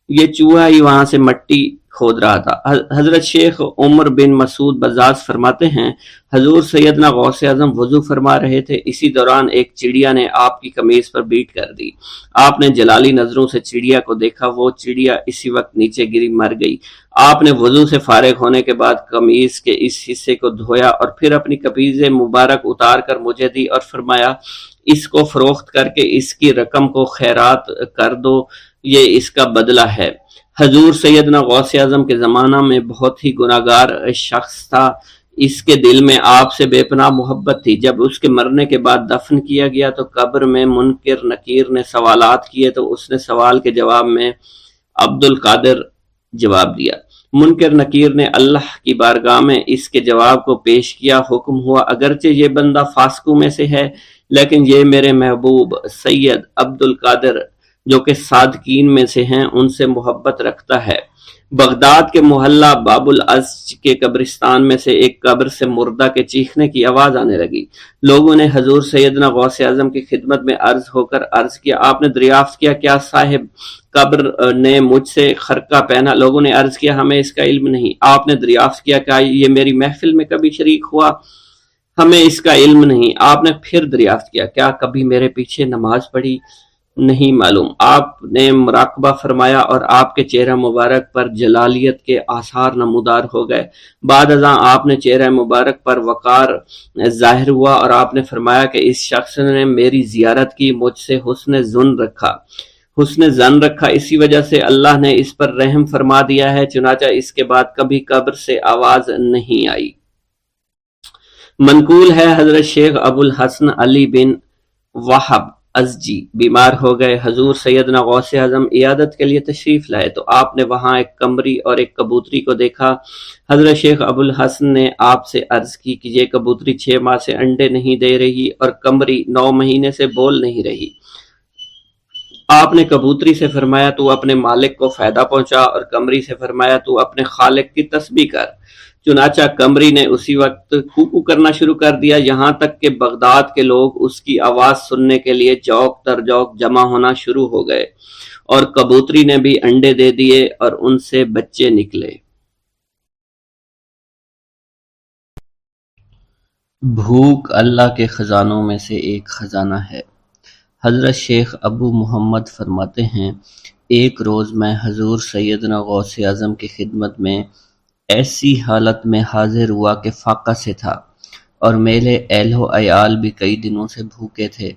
یہ چوہا ہی وہاں سے مٹی کھود رہا تھا۔ حضرت شیخ عمر بن مسعود بزاز فرماتے ہیں حضور سیدنا غوث اعظم وضو فرما رہے تھے، اسی دوران ایک چڑیا نے آپ کی قمیض پر بیٹ کر دی۔ آپ نے جلالی نظروں سے چڑیا کو دیکھا، وہ چڑیا اسی وقت نیچے گری مر گئی۔ آپ نے وضو سے فارغ ہونے کے بعد قمیض کے اس حصے کو دھویا اور پھر اپنی قمیض مبارک اتار کر مجھے دی اور فرمایا اس کو فروخت کر کے اس کی رقم کو خیرات کر دو، یہ اس کا بدلہ ہے۔ حضور سیدنا غوث اعظم کے زمانہ میں بہت ہی گناہگار شخص تھا، اس کے دل میں آپ سے بے پناہ محبت تھی۔ جب اس کے مرنے کے بعد دفن کیا گیا تو قبر میں منکر نکیر نے سوالات کیے تو اس نے سوال کے جواب میں عبد القادر جواب دیا۔ منکر نکیر نے اللہ کی بارگاہ میں اس کے جواب کو پیش کیا۔ حکم ہوا اگرچہ یہ بندہ فاسقوں میں سے ہے لیکن یہ میرے محبوب سید عبد القادر جو کہ صادقین میں سے ہیں ان سے محبت رکھتا ہے۔ بغداد کے محلہ باب العز کے قبرستان میں سے ایک قبر سے مردہ کے چیخنے کی آواز آنے لگی۔ لوگوں نے حضور سیدنا غوث اعظم کی خدمت میں عرض ہو کر عرض کیا، آپ نے دریافت کیا کیا صاحب قبر نے مجھ سے خرقہ پہنا؟ لوگوں نے عرض کیا ہمیں اس کا علم نہیں۔ آپ نے دریافت کیا کیا یہ میری محفل میں کبھی شریک ہوا؟ ہمیں اس کا علم نہیں۔ آپ نے پھر دریافت کیا کیا کبھی میرے پیچھے نماز پڑھی؟ نہیں معلوم۔ آپ نے مراقبہ فرمایا اور آپ کے چہرہ مبارک پر جلالیت کے آثار نمودار ہو گئے۔ بعد ازاں آپ نے چہرہ مبارک پر وقار ظاہر ہوا اور آپ نے فرمایا کہ اس شخص نے میری زیارت کی، مجھ سے حسن ظن رکھا، اسی وجہ سے اللہ نے اس پر رحم فرما دیا ہے، چنانچہ اس کے بعد کبھی قبر سے آواز نہیں آئی۔ منقول ہے حضرت شیخ ابو الحسن علی بن وہب ازجی بیمار ہو گئے، حضور سیدنا غوث اعظم عیادت کے لیے تشریف لائے تو آپ نے وہاں ایک قمری اور ایک کبوتری کو دیکھا۔ حضرت شیخ ابو الحسن نے آپ سے عرض کی کہ یہ کبوتری 6 ماہ سے انڈے نہیں دے رہی اور قمری 9 مہینے سے بول نہیں رہی۔ آپ نے کبوتری سے فرمایا تو اپنے مالک کو فائدہ پہنچا اور قمری سے فرمایا تو اپنے خالق کی تسبیح کر۔ چنانچہ قمری نے اسی وقت کوکو کرنا شروع کر دیا، یہاں تک کہ بغداد کے لوگ اس کی آواز سننے کے لیے جوق در جوق جمع ہونا شروع ہو گئے اور کبوتری نے بھی انڈے دے دیے اور ان سے بچے نکلے۔ بھوک اللہ کے خزانوں میں سے ایک خزانہ ہے۔ حضرت شیخ ابو محمد فرماتے ہیں ایک روز میں حضور سیدنا غوث اعظم کی خدمت میں ایسی حالت میں حاضر ہوا کہ فاقہ سے تھا اور میرے اہل و عیال بھی کئی دنوں سے بھوکے تھے۔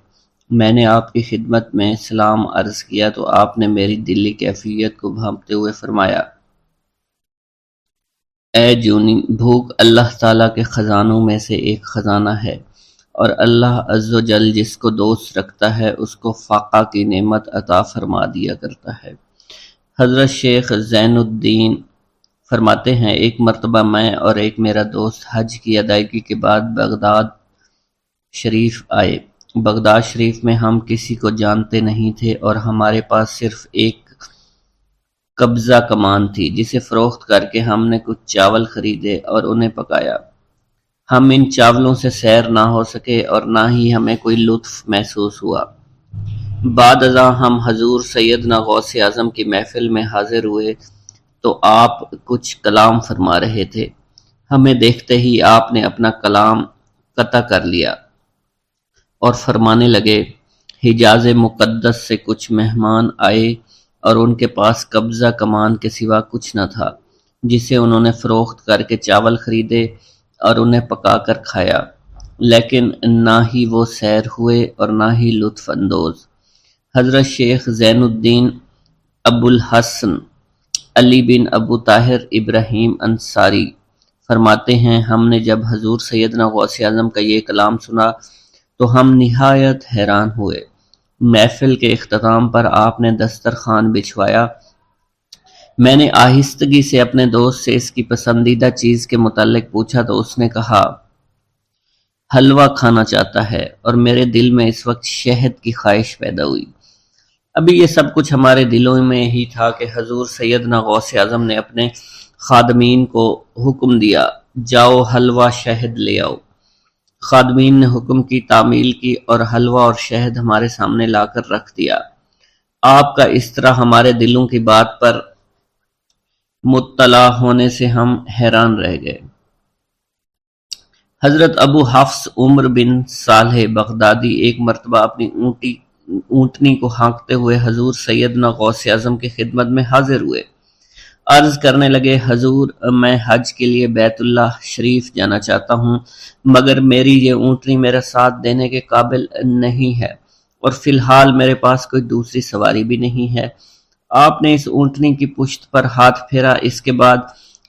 میں نے آپ کی خدمت میں سلام عرض کیا تو آپ نے میری دلی کیفیت کو بھانپتے ہوئے فرمایا، اے جونی، بھوک اللہ تعالیٰ کے خزانوں میں سے ایک خزانہ ہے اور اللہ عز و جل جس کو دوست رکھتا ہے اس کو فاقہ کی نعمت عطا فرما دیا کرتا ہے۔ حضرت شیخ زین الدین فرماتے ہیں ایک مرتبہ میں اور ایک میرا دوست حج کی ادائیگی کے بعد بغداد شریف آئے۔ بغداد شریف میں ہم کسی کو جانتے نہیں تھے اور ہمارے پاس صرف ایک قبضہ کمان تھی جسے فروخت کر کے ہم نے کچھ چاول خریدے اور انہیں پکایا۔ ہم ان چاولوں سے سیر نہ ہو سکے اور نہ ہی ہمیں کوئی لطف محسوس ہوا۔ بعد ازاں ہم حضور سیدنا غوث اعظم کی محفل میں حاضر ہوئے تو آپ کچھ کلام فرما رہے تھے۔ ہمیں دیکھتے ہی آپ نے اپنا کلام قطع کر لیا اور فرمانے لگے، حجاز مقدس سے کچھ مہمان آئے اور ان کے پاس قبضہ کمان کے سوا کچھ نہ تھا جسے انہوں نے فروخت کر کے چاول خریدے اور انہیں پکا کر کھایا، لیکن نہ ہی وہ سیر ہوئے اور نہ ہی لطف اندوز۔ حضرت شیخ زین الدین ابو الحسن علی بن ابو طاہر ابراہیم انصاری فرماتے ہیں ہم نے جب حضور سیدنا غوث اعظم کا یہ کلام سنا تو ہم نہایت حیران ہوئے۔ محفل کے اختتام پر آپ نے دسترخوان بچھوایا۔ میں نے آہستگی سے اپنے دوست سے اس کی پسندیدہ چیز کے متعلق پوچھا تو اس نے کہا حلوہ کھانا چاہتا ہے اور میرے دل میں اس وقت شہد کی خواہش پیدا ہوئی۔ ابھی یہ سب کچھ ہمارے دلوں میں ہی تھا کہ حضور سیدنا غوث اعظم نے اپنے خادمین کو حکم دیا جاؤ حلوہ شہد لے آؤ۔ خادمین نے حکم کی، تعمیل کی اور حلوہ اور شہد ہمارے سامنے لا کر رکھ دیا۔ آپ کا اس طرح ہمارے دلوں کی بات پر مطلع ہونے سے ہم حیران رہ گئے۔ حضرت ابو حفص عمر بن صالح بغدادی ایک مرتبہ اپنی اونٹنی کو ہانکتے ہوئے حضور سیدنا غوث اعظم کی خدمت میں حاضر ہوئے۔ عرض کرنے لگے، حضور میں حج کے لیے بیت اللہ شریف جانا چاہتا ہوں، مگر میری یہ اونٹنی میرا ساتھ دینے کے قابل نہیں ہے، اور فی الحال میرے پاس کوئی دوسری سواری بھی نہیں ہے۔ آپ نے اس اونٹنی کی پشت پر ہاتھ پھیرا۔ اس کے بعد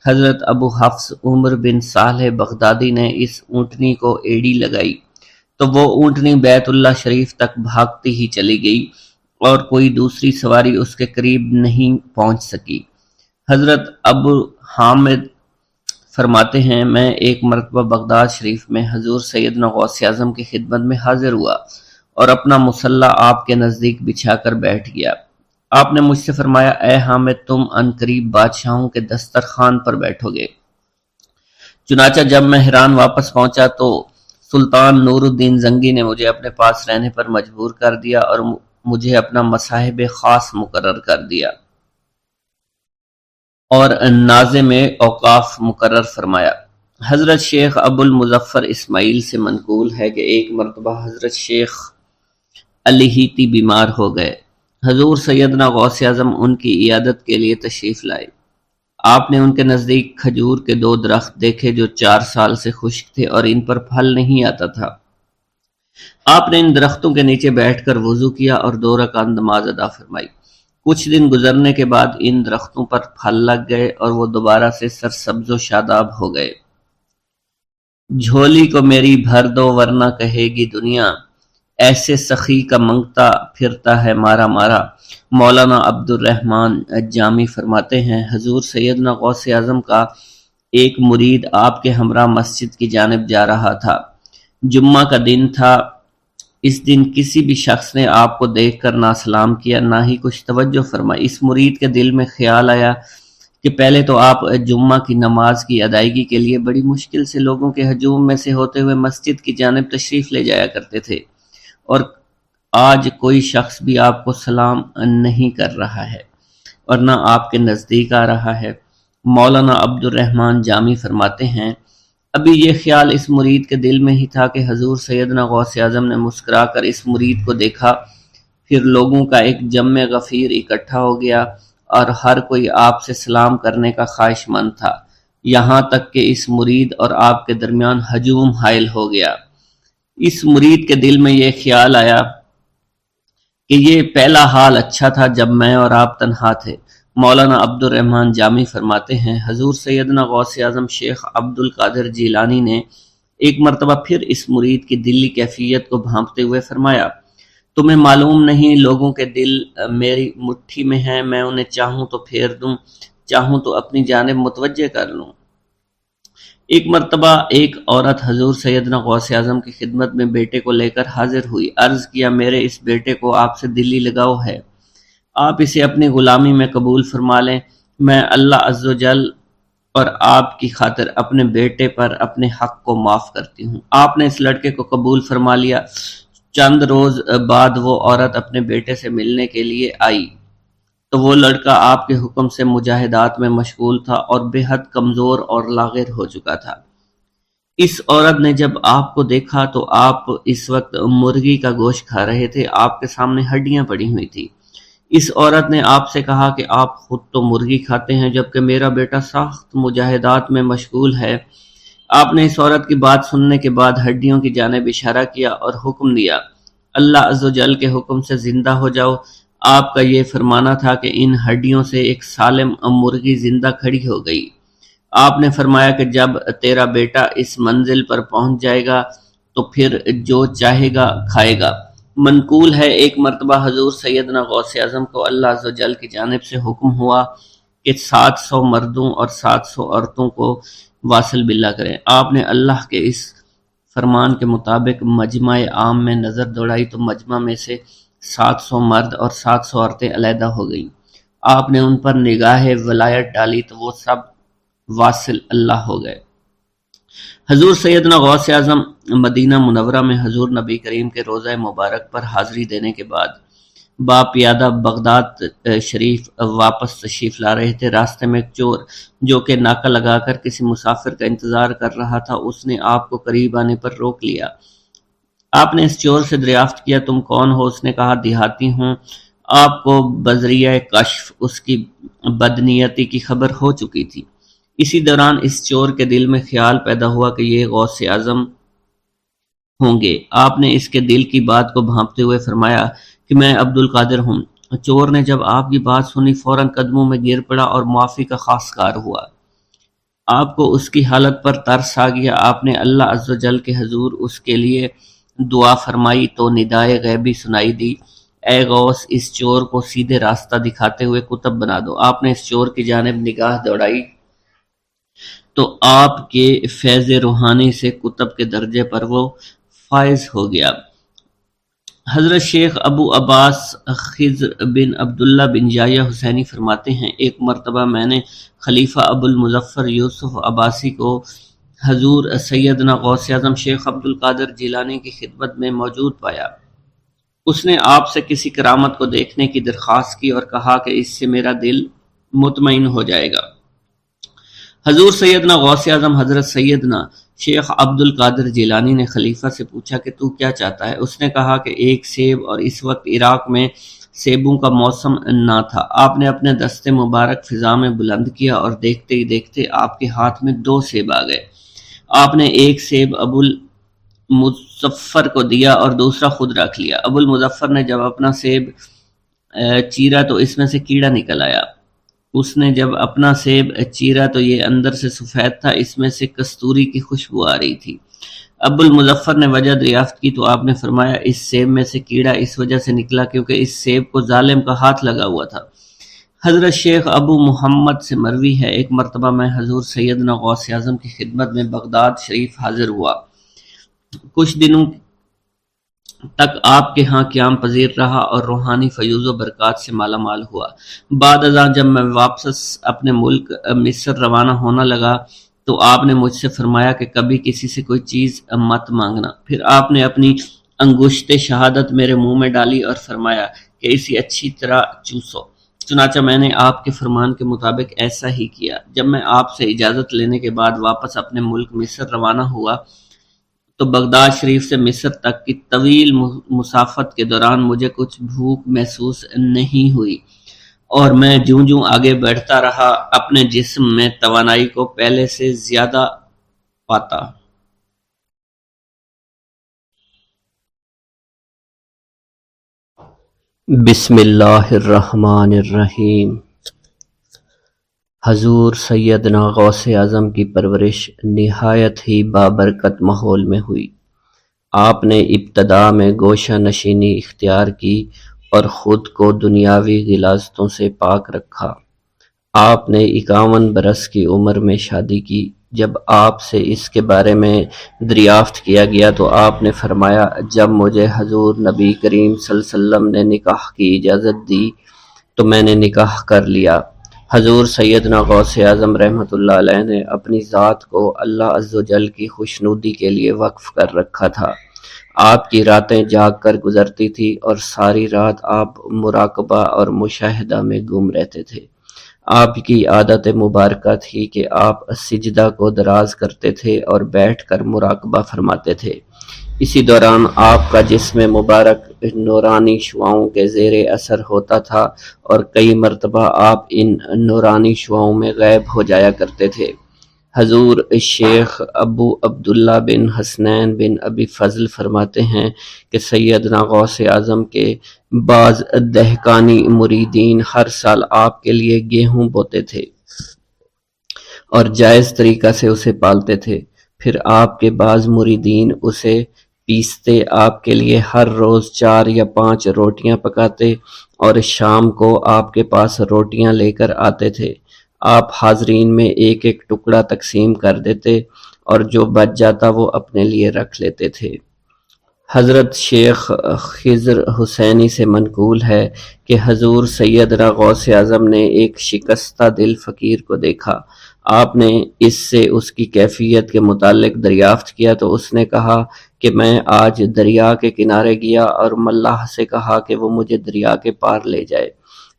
حضرت ابو حفص عمر بن صالح بغدادی نے اس اونٹنی کو ایڑی لگائی تو وہ اونٹنی بیت اللہ شریف تک بھاگتی ہی چلی گئی اور کوئی دوسری سواری اس کے قریب نہیں پہنچ سکی۔ حضرت ابو حامد فرماتے ہیں، میں ایک مرتبہ بغداد شریف میں حضور سیدنا غوث اعظم کی خدمت میں حاضر ہوا اور اپنا مصلی آپ کے نزدیک بچھا کر بیٹھ گیا۔ آپ نے مجھ سے فرمایا، اے حامد، تم عنقریب بادشاہوں کے دسترخوان پر بیٹھو گے۔ چنانچہ جب میں حران واپس پہنچا تو سلطان نور الدین زنگی نے مجھے اپنے پاس رہنے پر مجبور کر دیا اور مجھے اپنا مصاحب خاص مقرر کر دیا اور ناظم اوقاف مقرر فرمایا۔ حضرت شیخ ابو المظفر اسماعیل سے منقول ہے کہ ایک مرتبہ حضرت شیخ الہیتی بیمار ہو گئے۔ حضور سیدنا غوث اعظم ان کی عیادت کے لیے تشریف لائے۔ آپ نے ان کے نزدیک کھجور کے 2 درخت دیکھے جو 4 سال سے خشک تھے اور ان پر پھل نہیں آتا تھا۔ آپ نے ان درختوں کے نیچے بیٹھ کر وضو کیا اور 2 رکعت نماز ادا فرمائی۔ کچھ دن گزرنے کے بعد ان درختوں پر پھل لگ گئے اور وہ دوبارہ سے سرسبز و شاداب ہو گئے۔ جھولی کو میری بھر دو ورنہ کہے گی دنیا، ایسے سخی کا منگتا پھرتا ہے مارا مارا۔ مولانا عبد الرحمن جامی فرماتے ہیں، حضور سیدنا غوث اعظم کا ایک مرید آپ کے ہمراہ مسجد کی جانب جا رہا تھا۔ جمعہ کا دن تھا۔ اس دن کسی بھی شخص نے آپ کو دیکھ کر نہ سلام کیا نہ ہی کچھ توجہ فرمائی۔ اس مرید کے دل میں خیال آیا کہ پہلے تو آپ جمعہ کی نماز کی ادائیگی کے لیے بڑی مشکل سے لوگوں کے ہجوم میں سے ہوتے ہوئے مسجد کی جانب تشریف لے جایا کرتے تھے، اور آج کوئی شخص بھی آپ کو سلام نہیں کر رہا ہے اور نہ آپ کے نزدیک آ رہا ہے۔ مولانا عبد الرحمن جامی فرماتے ہیں، ابھی یہ خیال اس مرید کے دل میں ہی تھا کہ حضور سیدنا غوث اعظم نے مسکرا کر اس مرید کو دیکھا، پھر لوگوں کا ایک جمع غفیر اکٹھا ہو گیا اور ہر کوئی آپ سے سلام کرنے کا خواہش مند تھا، یہاں تک کہ اس مرید اور آپ کے درمیان ہجوم حائل ہو گیا۔ اس مرید کے دل میں یہ خیال آیا کہ یہ پہلا حال اچھا تھا جب میں اور آپ تنہا تھے۔ مولانا عبد الرحمن جامی فرماتے ہیں، حضور سیدنا غوث اعظم شیخ عبد القادر جیلانی نے ایک مرتبہ پھر اس مرید کی دلی کیفیت کو بھانپتے ہوئے فرمایا، تمہیں معلوم نہیں لوگوں کے دل میری مٹھی میں ہیں، میں انہیں چاہوں تو پھیر دوں، چاہوں تو اپنی جانب متوجہ کر لوں۔ ایک مرتبہ ایک عورت حضور سیدنا غوث اعظم کی خدمت میں بیٹے کو لے کر حاضر ہوئی۔ عرض کیا، میرے اس بیٹے کو آپ سے دلی لگاؤ ہے، آپ اسے اپنی غلامی میں قبول فرما لیں۔ میں اللہ عز و جل اور آپ کی خاطر اپنے بیٹے پر اپنے حق کو معاف کرتی ہوں۔ آپ نے اس لڑکے کو قبول فرما لیا۔ چند روز بعد وہ عورت اپنے بیٹے سے ملنے کے لیے آئی تو وہ لڑکا آپ کے حکم سے مجاہدات میں مشغول تھا اور بے حد کمزور اور لاغر ہو چکا تھا۔ اس عورت نے جب آپ کو دیکھا تو آپ اس وقت مرغی کا گوشت کھا رہے تھے، آپ کے سامنے ہڈیاں پڑی ہوئی تھی۔ اس عورت نے آپ سے کہا کہ آپ خود تو مرغی کھاتے ہیں جبکہ میرا بیٹا سخت مجاہدات میں مشغول ہے۔ آپ نے اس عورت کی بات سننے کے بعد ہڈیوں کی جانب اشارہ کیا اور حکم دیا، اللہ عز و جل کے حکم سے زندہ ہو جاؤ۔ آپ کا یہ فرمانا تھا کہ ان ہڈیوں سے ایک سالم مرغی زندہ کھڑی ہو گئی۔ آپ نے فرمایا کہ جب تیرا بیٹا اس منزل پر پہنچ جائے گا تو پھر جو چاہے گا کھائے گا۔ منقول ہے ایک مرتبہ حضور سیدنا غوث اعظم کو اللہ عز و جل کی جانب سے حکم ہوا کہ 700 مردوں اور 700 عورتوں کو واصل باللہ کریں۔ آپ نے اللہ کے اس فرمان کے مطابق مجمع عام میں نظر دوڑائی تو مجمع میں سے 700 مرد اور 700 عورتیں علیحدہ ہو گئیں۔ آپ نے ان پر نگاہ ولایت ڈالی تو وہ سب واصل اللہ ہو گئے۔ حضور سیدنا غوث اعظم مدینہ منورہ میں حضور نبی کریم کے روضہ مبارک پر حاضری دینے کے بعد باپیادہ بغداد شریف واپس تشریف لا رہے تھے۔ راستے میں ایک چور جو کہ ناکہ لگا کر کسی مسافر کا انتظار کر رہا تھا، اس نے آپ کو قریب آنے پر روک لیا۔ آپ نے اس چور سے دریافت کیا تم کون ہو؟ اس نے کہا دیہاتی ہوں۔ آپ کو بذریعہ کشف اس کی بدنیتی کی خبر ہو چکی تھی۔ اسی دوران اس چور کے دل میں خیال پیدا ہوا کہ یہ غوث اعظم ہوں گے۔ آپ نے اس کے دل کی بات کو بھانپتے ہوئے فرمایا کہ میں عبد القادر ہوں۔ چور نے جب آپ کی بات سنی فوراً قدموں میں گر پڑا اور معافی کا خواستگار ہوا۔ آپ کو اس کی حالت پر ترس آ گیا۔ آپ نے اللہ عز و جل کے حضور اس کے لیے دعا فرمائی تو ندائے غیبی سنائی دی، اے غوث اس چور کو سیدھے راستہ دکھاتے ہوئے قطب بنا دو۔ آپ نے اس چور کی جانب نگاہ دوڑائی تو آپ کے فیض روحانی سے قطب کے درجے پر وہ فائز ہو گیا۔ حضرت شیخ ابو عباس خضر بن عبداللہ بن یحییٰ حسینی فرماتے ہیں، ایک مرتبہ میں نے خلیفہ ابو المظفر یوسف عباسی کو حضور سیدنا غوث اعظم شیخ عبد القادر جیلانی کی خدمت میں موجود پایا۔ اس نے آپ سے کسی کرامت کو دیکھنے کی درخواست کی اور کہا کہ اس سے میرا دل مطمئن ہو جائے گا۔ حضور سیدنا غوث اعظم حضرت سیدنا شیخ عبد القادر جیلانی نے خلیفہ سے پوچھا کہ تو کیا چاہتا ہے؟ اس نے کہا کہ ایک سیب، اور اس وقت عراق میں سیبوں کا موسم نہ تھا۔ آپ نے اپنے دست مبارک فضا میں بلند کیا اور دیکھتے ہی دیکھتے آپ کے ہاتھ میں 2 سیب آ گئے۔ آپ نے ایک سیب ابو المظفر کو دیا اور دوسرا خود رکھ لیا۔ ابو المظفر نے جب اپنا سیب چیرا تو اس میں سے کیڑا نکل آیا۔ اس نے جب اپنا سیب چیرا تو یہ اندر سے سفید تھا، اس میں سے کستوری کی خوشبو آ رہی تھی۔ ابو المظفر نے وجہ دریافت کی تو آپ نے فرمایا اس سیب میں سے کیڑا اس وجہ سے نکلا کیونکہ اس سیب کو ظالم کا ہاتھ لگا ہوا تھا۔ حضرت شیخ ابو محمد سے مروی ہے، ایک مرتبہ میں حضور سیدنا غوث اعظم کی خدمت میں بغداد شریف حاضر ہوا۔ کچھ دنوں تک آپ کے ہاں قیام پذیر رہا اور روحانی فیوز و برکات سے مالا مال ہوا۔ بعد ازاں جب میں واپس اپنے ملک مصر روانہ ہونا لگا تو آپ نے مجھ سے فرمایا کہ کبھی کسی سے کوئی چیز مت مانگنا۔ پھر آپ نے اپنی انگشت شہادت میرے منہ میں ڈالی اور فرمایا کہ اسے اچھی طرح چوسو۔ چنانچہ میں نے آپ کے فرمان کے مطابق ایسا ہی کیا۔ جب میں آپ سے اجازت لینے کے بعد واپس اپنے ملک مصر روانہ ہوا تو بغداد شریف سے مصر تک کی طویل مسافت کے دوران مجھے کچھ بھوک محسوس نہیں ہوئی اور میں جوں جوں آگے بڑھتا رہا اپنے جسم میں توانائی کو پہلے سے زیادہ پاتا۔ بسم اللہ الرحمن الرحیم۔ حضور سیدنا غوث اعظم کی پرورش نہایت ہی بابرکت ماحول میں ہوئی۔ آپ نے ابتدا میں گوشہ نشینی اختیار کی اور خود کو دنیاوی غلاظتوں سے پاک رکھا۔ آپ نے 51 برس کی عمر میں شادی کی۔ جب آپ سے اس کے بارے میں دریافت کیا گیا تو آپ نے فرمایا جب مجھے حضور نبی کریم صلی اللہ علیہ وسلم نے نکاح کی اجازت دی تو میں نے نکاح کر لیا۔ حضور سیدنا غوث اعظم رحمۃ اللہ علیہ نے اپنی ذات کو اللہ عز و جل کی خوشنودی کے لیے وقف کر رکھا تھا۔ آپ کی راتیں جاگ کر گزرتی تھی اور ساری رات آپ مراقبہ اور مشاہدہ میں گم رہتے تھے۔ آپ کی عادت مبارکہ تھی کہ آپ سجدہ کو دراز کرتے تھے اور بیٹھ کر مراقبہ فرماتے تھے۔ اسی دوران آپ کا جسم مبارک نورانی شعاؤں کے زیر اثر ہوتا تھا اور کئی مرتبہ آپ ان نورانی شعاؤں میں غائب ہو جایا کرتے تھے۔ حضور شیخ ابو عبداللہ بن حسنین بن ابی فضل فرماتے ہیں کہ سیدنا غوث اعظم کے بعض دہقانی مریدین ہر سال آپ کے لیے گیہوں بوتے تھے اور جائز طریقہ سے اسے پالتے تھے۔ پھر آپ کے بعض مریدین اسے پیستے آپ کے لیے ہر روز 4 یا 5 روٹیاں پکاتے اور شام کو آپ کے پاس روٹیاں لے کر آتے تھے۔ آپ حاضرین میں ایک ایک ٹکڑا تقسیم کر دیتے اور جو بچ جاتا وہ اپنے لیے رکھ لیتے تھے۔ حضرت شیخ خضر حسینی سے منقول ہے کہ حضور سیدنا غوث اعظم نے ایک شکستہ دل فقیر کو دیکھا۔ آپ نے اس سے اس کی کیفیت کے متعلق دریافت کیا تو اس نے کہا کہ میں آج دریا کے کنارے گیا اور ملاح سے کہا کہ وہ مجھے دریا کے پار لے جائے۔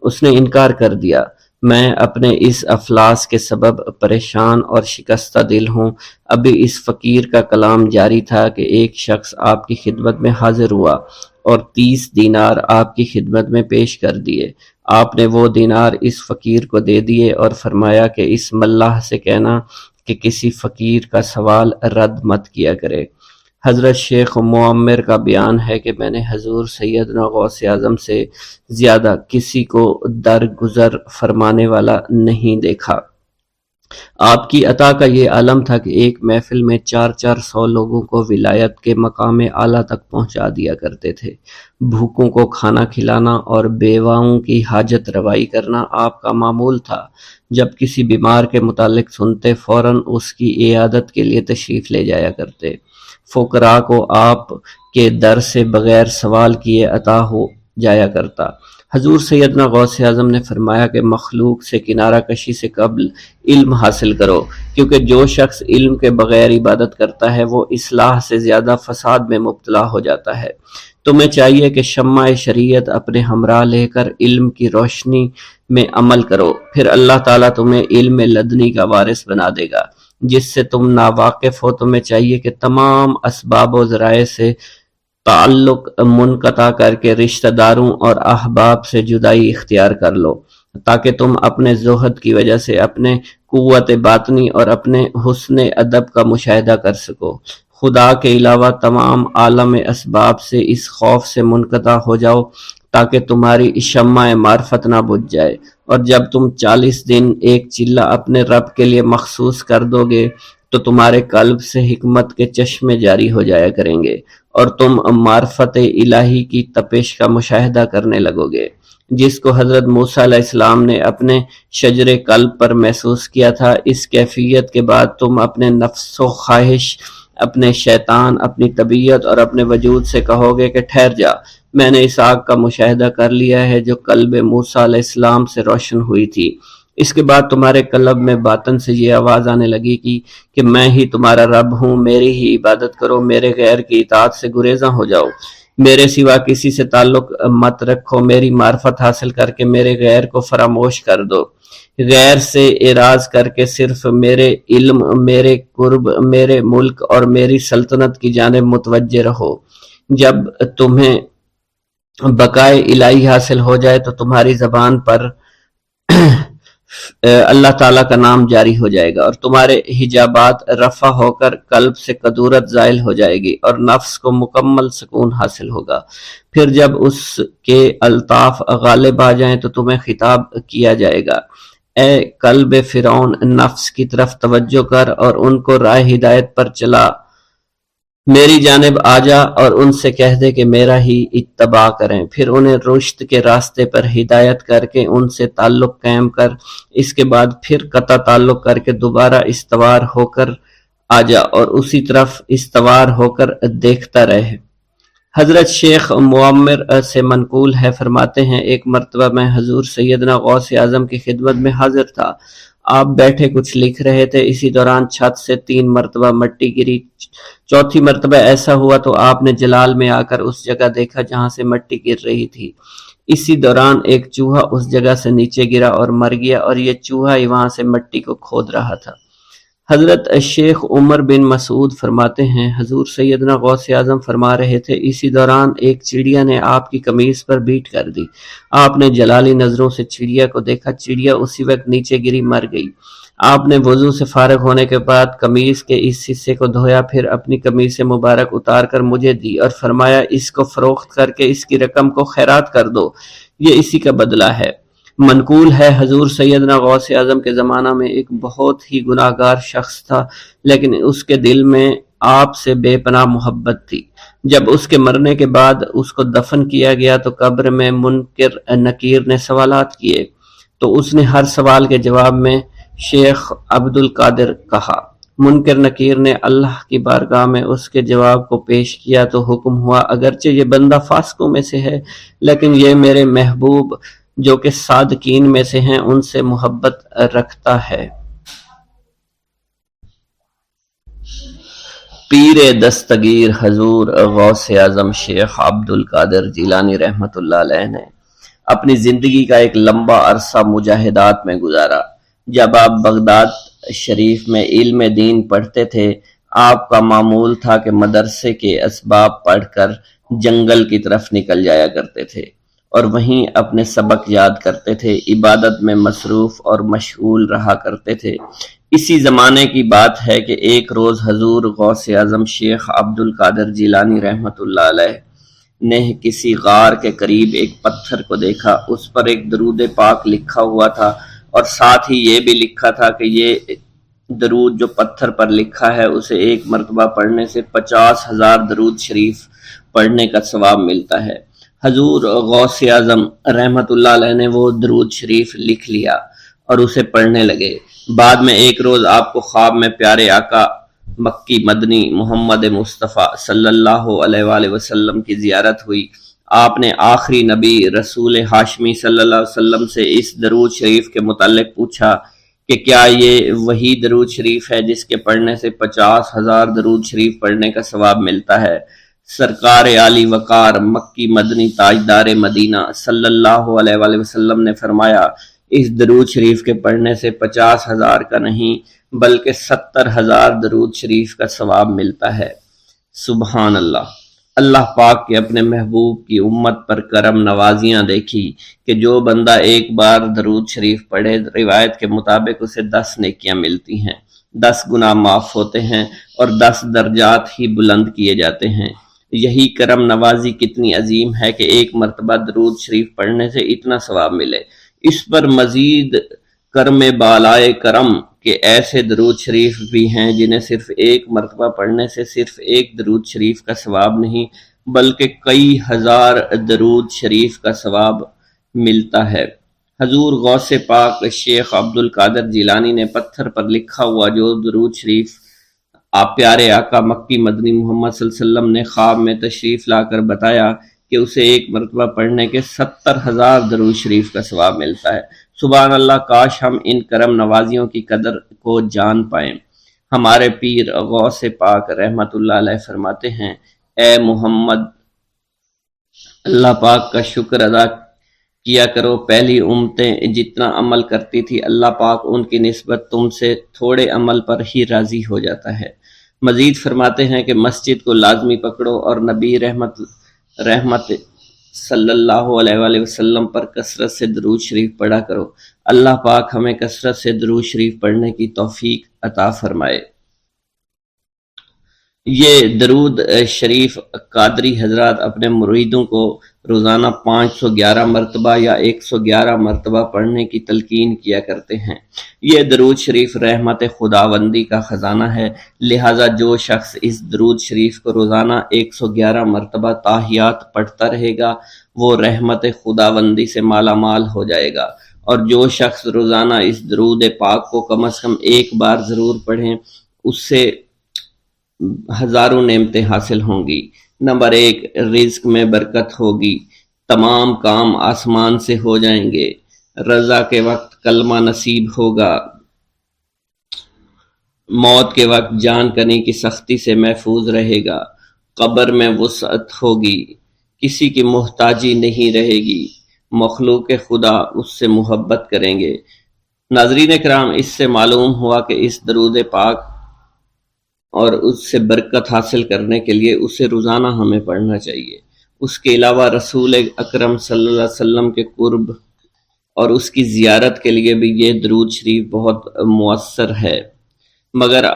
اس نے انکار کر دیا۔ میں اپنے اس افلاس کے سبب پریشان اور شکستہ دل ہوں۔ ابھی اس فقیر کا کلام جاری تھا کہ ایک شخص آپ کی خدمت میں حاضر ہوا اور 30 دینار آپ کی خدمت میں پیش کر دیے۔ آپ نے وہ دینار اس فقیر کو دے دیے اور فرمایا کہ اس ملاح سے کہنا کہ کسی فقیر کا سوال رد مت کیا کرے۔ حضرت شیخ معمر کا بیان ہے کہ میں نے حضور سیدنا غوث اعظم سے زیادہ کسی کو درگزر فرمانے والا نہیں دیکھا۔ آپ کی عطا کا یہ عالم تھا کہ ایک محفل میں 400 لوگوں کو ولایت کے مقام اعلیٰ تک پہنچا دیا کرتے تھے۔ بھوکوں کو کھانا کھلانا اور بیواؤں کی حاجت روائی کرنا آپ کا معمول تھا۔ جب کسی بیمار کے متعلق سنتے فوراً اس کی عیادت کے لیے تشریف لے جایا کرتے۔ فقراء کو آپ کے در سے بغیر سوال کیے عطا ہو جایا کرتا۔ حضور سیدنا غوث اعظم نے فرمایا کہ مخلوق سے کنارہ کشی سے قبل علم حاصل کرو، کیونکہ جو شخص علم کے بغیر عبادت کرتا ہے وہ اصلاح سے زیادہ فساد میں مبتلا ہو جاتا ہے۔ تمہیں چاہیے کہ شمع شریعت اپنے ہمراہ لے کر علم کی روشنی میں عمل کرو، پھر اللہ تعالیٰ تمہیں علم لدنی کا وارث بنا دے گا جس سے تم ناواقف ہو۔ تمہیں چاہیے کہ تمام اسباب و ذرائع سے تعلق منقطع کر کے رشتہ داروں اور احباب سے جدائی اختیار کر لو، تاکہ تم اپنے زہد کی وجہ سے اپنے قوت باطنی اور اپنے حسن ادب کا مشاہدہ کر سکو۔ خدا کے علاوہ تمام عالم اسباب سے اس خوف سے منقطع ہو جاؤ تاکہ تمہاری شمع معرفت نہ بجھ جائے، اور جب تم 40 دن ایک چلہ اپنے رب کے لیے مخصوص کر دو گے تو تمہارے قلب سے حکمت کے چشمے جاری ہو جایا کریں گے اور تم معرفت الہی کی تپش کا مشاہدہ کرنے لگو گے، جس کو حضرت موسیٰ علیہ السلام نے اپنے شجر قلب پر محسوس کیا تھا۔ اس کیفیت کے بعد تم اپنے نفس و خواہش، اپنے شیطان، اپنی طبیعت اور اپنے وجود سے کہو گے کہ ٹھہر جا، میں نے اس آگ کا مشاہدہ کر لیا ہے جو قلب موسیٰ علیہ السلام سے روشن ہوئی تھی۔ اس کے بعد تمہارے قلب میں باطن سے یہ آواز آنے لگی کہ میں ہی تمہارا رب ہوں، میری ہی عبادت کرو، میرے غیر کی اطاعت سے گریزاں ہو جاؤ، میرے سوا کسی سے تعلق مت رکھو، میری معرفت حاصل کر کے میرے غیر کو فراموش کر دو، غیر سے اعراض کر کے صرف میرے علم، میرے قرب، میرے ملک اور میری سلطنت کی جانب متوجہ رہو۔ جب تمہیں بقائے الہی حاصل ہو جائے تو تمہاری زبان پر اللہ تعالیٰ کا نام جاری ہو جائے گا اور تمہارے حجابات رفع ہو کر قلب سے کدورت زائل ہو جائے گی اور نفس کو مکمل سکون حاصل ہوگا۔ پھر جب اس کے الطاف غالب آ جائیں تو تمہیں خطاب کیا جائے گا، اے قلب فرعون، نفس کی طرف توجہ کر اور ان کو راہ ہدایت پر چلا، میری جانب آ جا اور ان سے کہہ دے کہ میرا ہی اتباع کریں، پھر انہیں رشد کے راستے پر ہدایت کر کے ان سے تعلق قائم کر، اس کے بعد پھر قطع تعلق کر کے دوبارہ استوار ہو کر آ جا اور اسی طرف استوار ہو کر دیکھتا رہے۔ حضرت شیخ معمر سے منقول ہے، فرماتے ہیں ایک مرتبہ میں حضور سیدنا غوث اعظم کی خدمت میں حاضر تھا۔ آپ بیٹھے کچھ لکھ رہے تھے، اسی دوران چھت سے 3 مرتبہ مٹی گری۔ چوتھی مرتبہ ایسا ہوا تو آپ نے جلال میں آ کر اس جگہ دیکھا جہاں سے مٹی گر رہی تھی۔ اسی دوران ایک چوہا اس جگہ سے نیچے گرا اور مر گیا اور یہ چوہا ہی وہاں سے مٹی کو کھود رہا تھا۔ حضرت شیخ عمر بن مسعود فرماتے ہیں حضور سیدنا غوث اعظم فرما رہے تھے، اسی دوران ایک چڑیا نے آپ کی قمیص پر بیٹ کر دی۔ آپ نے جلالی نظروں سے چڑیا کو دیکھا، چڑیا اسی وقت نیچے گری مر گئی۔ آپ نے وضو سے فارغ ہونے کے بعد قمیص کے اس حصے کو دھویا، پھر اپنی قمیص مبارک اتار کر مجھے دی اور فرمایا اس کو فروخت کر کے اس کی رقم کو خیرات کر دو، یہ اسی کا بدلہ ہے۔ منقول ہے حضور سیدنا غوث اعظم کے زمانہ میں ایک بہت ہی گناہ گار شخص تھا، لیکن اس کے دل میں آپ سے بے پناہ محبت تھی۔ جب اس کے مرنے کے بعد اس کو دفن کیا گیا تو قبر میں منکر نکیر نے سوالات کیے، تو اس نے ہر سوال کے جواب میں شیخ عبد القادر کہا۔ منکر نکیر نے اللہ کی بارگاہ میں اس کے جواب کو پیش کیا تو حکم ہوا، اگرچہ یہ بندہ فاسقوں میں سے ہے لیکن یہ میرے محبوب جو کہ صادقین میں سے ہیں ان سے محبت رکھتا ہے۔ پیر دستگیر حضور غوث اعظم شیخ عبد القادر جیلانی رحمۃ اللہ علیہ نے اپنی زندگی کا ایک لمبا عرصہ مجاہدات میں گزارا۔ جب آپ بغداد شریف میں علم دین پڑھتے تھے، آپ کا معمول تھا کہ مدرسے کے اسباب پڑھ کر جنگل کی طرف نکل جایا کرتے تھے اور وہیں اپنے سبق یاد کرتے تھے، عبادت میں مصروف اور مشغول رہا کرتے تھے۔ اسی زمانے کی بات ہے کہ ایک روز حضور غوث اعظم شیخ عبد القادر جیلانی رحمۃ اللہ علیہ نے کسی غار کے قریب ایک پتھر کو دیکھا۔ اس پر ایک درود پاک لکھا ہوا تھا اور ساتھ ہی یہ بھی لکھا تھا کہ یہ درود جو پتھر پر لکھا ہے اسے ایک مرتبہ پڑھنے سے 50,000 درود شریف پڑھنے کا ثواب ملتا ہے۔ حضور غوث اعظم رحمۃ اللہ علیہ نے وہ درود شریف لکھ لیا اور اسے پڑھنے لگے۔ بعد میں ایک روز آپ کو خواب میں پیارے آقا مکی مدنی محمد مصطفیٰ صلی اللہ علیہ وآلہ وسلم کی زیارت ہوئی۔ آپ نے آخری نبی رسول ہاشمی صلی اللہ علیہ وسلم سے اس درود شریف کے متعلق پوچھا کہ کیا یہ وہی درود شریف ہے جس کے پڑھنے سے 50,000 درود شریف پڑھنے کا ثواب ملتا ہے؟ سرکار عالی وقار مکی مدنی تاجدار مدینہ صلی اللہ علیہ وآلہ وسلم نے فرمایا، اس درود شریف کے پڑھنے سے 50,000 کا نہیں بلکہ 70,000 درود شریف کا ثواب ملتا ہے۔ سبحان اللہ۔ اللہ پاک کے اپنے محبوب کی امت پر کرم نوازیاں دیکھی کہ جو بندہ ایک بار درود شریف پڑھے، روایت کے مطابق اسے 10 نیکیاں ملتی ہیں، 10 گناہ معاف ہوتے ہیں اور 10 درجات ہی بلند کیے جاتے ہیں۔ یہی کرم نوازی کتنی عظیم ہے کہ ایک مرتبہ درود شریف پڑھنے سے اتنا ثواب ملے۔ اس پر مزید کرم بالائے کرم کہ ایسے درود شریف بھی ہیں جنہیں صرف ایک مرتبہ پڑھنے سے صرف ایک درود شریف کا ثواب نہیں بلکہ کئی ہزار درود شریف کا ثواب ملتا ہے۔ حضور غوث پاک شیخ عبد القادر جیلانی نے پتھر پر لکھا ہوا جو درود شریف آپ پیارے آقا مکی مدنی محمد صلی اللہ علیہ وسلم نے خواب میں تشریف لا کر بتایا کہ اسے ایک مرتبہ پڑھنے کے 70,000 درود شریف کا ثواب ملتا ہے۔ سبحان اللہ، کاش ہم ان کرم نوازیوں کی قدر کو جان پائیں۔ ہمارے پیر غوث پاک رحمت اللہ علیہ فرماتے ہیں، اے محمد، اللہ پاک کا شکر ادا کیا کرو، پہلی امتیں جتنا عمل کرتی تھی اللہ پاک ان کی نسبت تم سے تھوڑے عمل پر ہی راضی ہو جاتا ہے۔ مزید فرماتے ہیں کہ مسجد کو لازمی پکڑو اور نبی رحمت صلی اللہ علیہ وآلہ وسلم پر کثرت سے درود شریف پڑھا کرو۔ اللہ پاک ہمیں کثرت سے درود شریف پڑھنے کی توفیق عطا فرمائے۔ یہ درود شریف قادری حضرات اپنے مریدوں کو روزانہ 511 مرتبہ یا 111 مرتبہ پڑھنے کی تلقین کیا کرتے ہیں۔ یہ درود شریف رحمت خداوندی کا خزانہ ہے، لہٰذا جو شخص اس درود شریف کو روزانہ 111 مرتبہ تاحیات پڑھتا رہے گا وہ رحمت خداوندی سے مالا مال ہو جائے گا، اور جو شخص روزانہ اس درود پاک کو کم از کم ایک بار ضرور پڑھیں اس سے ہزاروں نعمتیں حاصل ہوں گی۔ نمبر 1، رزق میں برکت ہوگی، تمام کام آسمان سے ہو جائیں گے، رضا کے وقت کلمہ نصیب ہوگا، موت کے وقت جان کنی کی سختی سے محفوظ رہے گا، قبر میں وسعت ہوگی، کسی کی محتاجی نہیں رہے گی، مخلوق خدا اس سے محبت کریں گے۔ ناظرین کرام، اس سے معلوم ہوا کہ اس درود پاک اور اس سے برکت حاصل کرنے کے لیے اسے روزانہ ہمیں پڑھنا چاہیے۔ اس کے علاوہ رسول اکرم صلی اللہ علیہ وسلم کے قرب اور اس کی زیارت کے لیے بھی یہ درود شریف بہت مؤثر ہے۔ مگر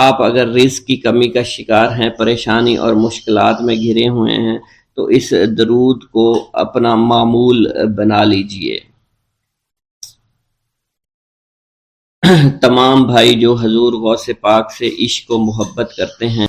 آپ اگر رزق کی کمی کا شکار ہیں، پریشانی اور مشکلات میں گھرے ہوئے ہیں تو اس درود کو اپنا معمول بنا لیجئے۔ تمام بھائی جو حضور غوث پاک سے عشق و محبت کرتے ہیں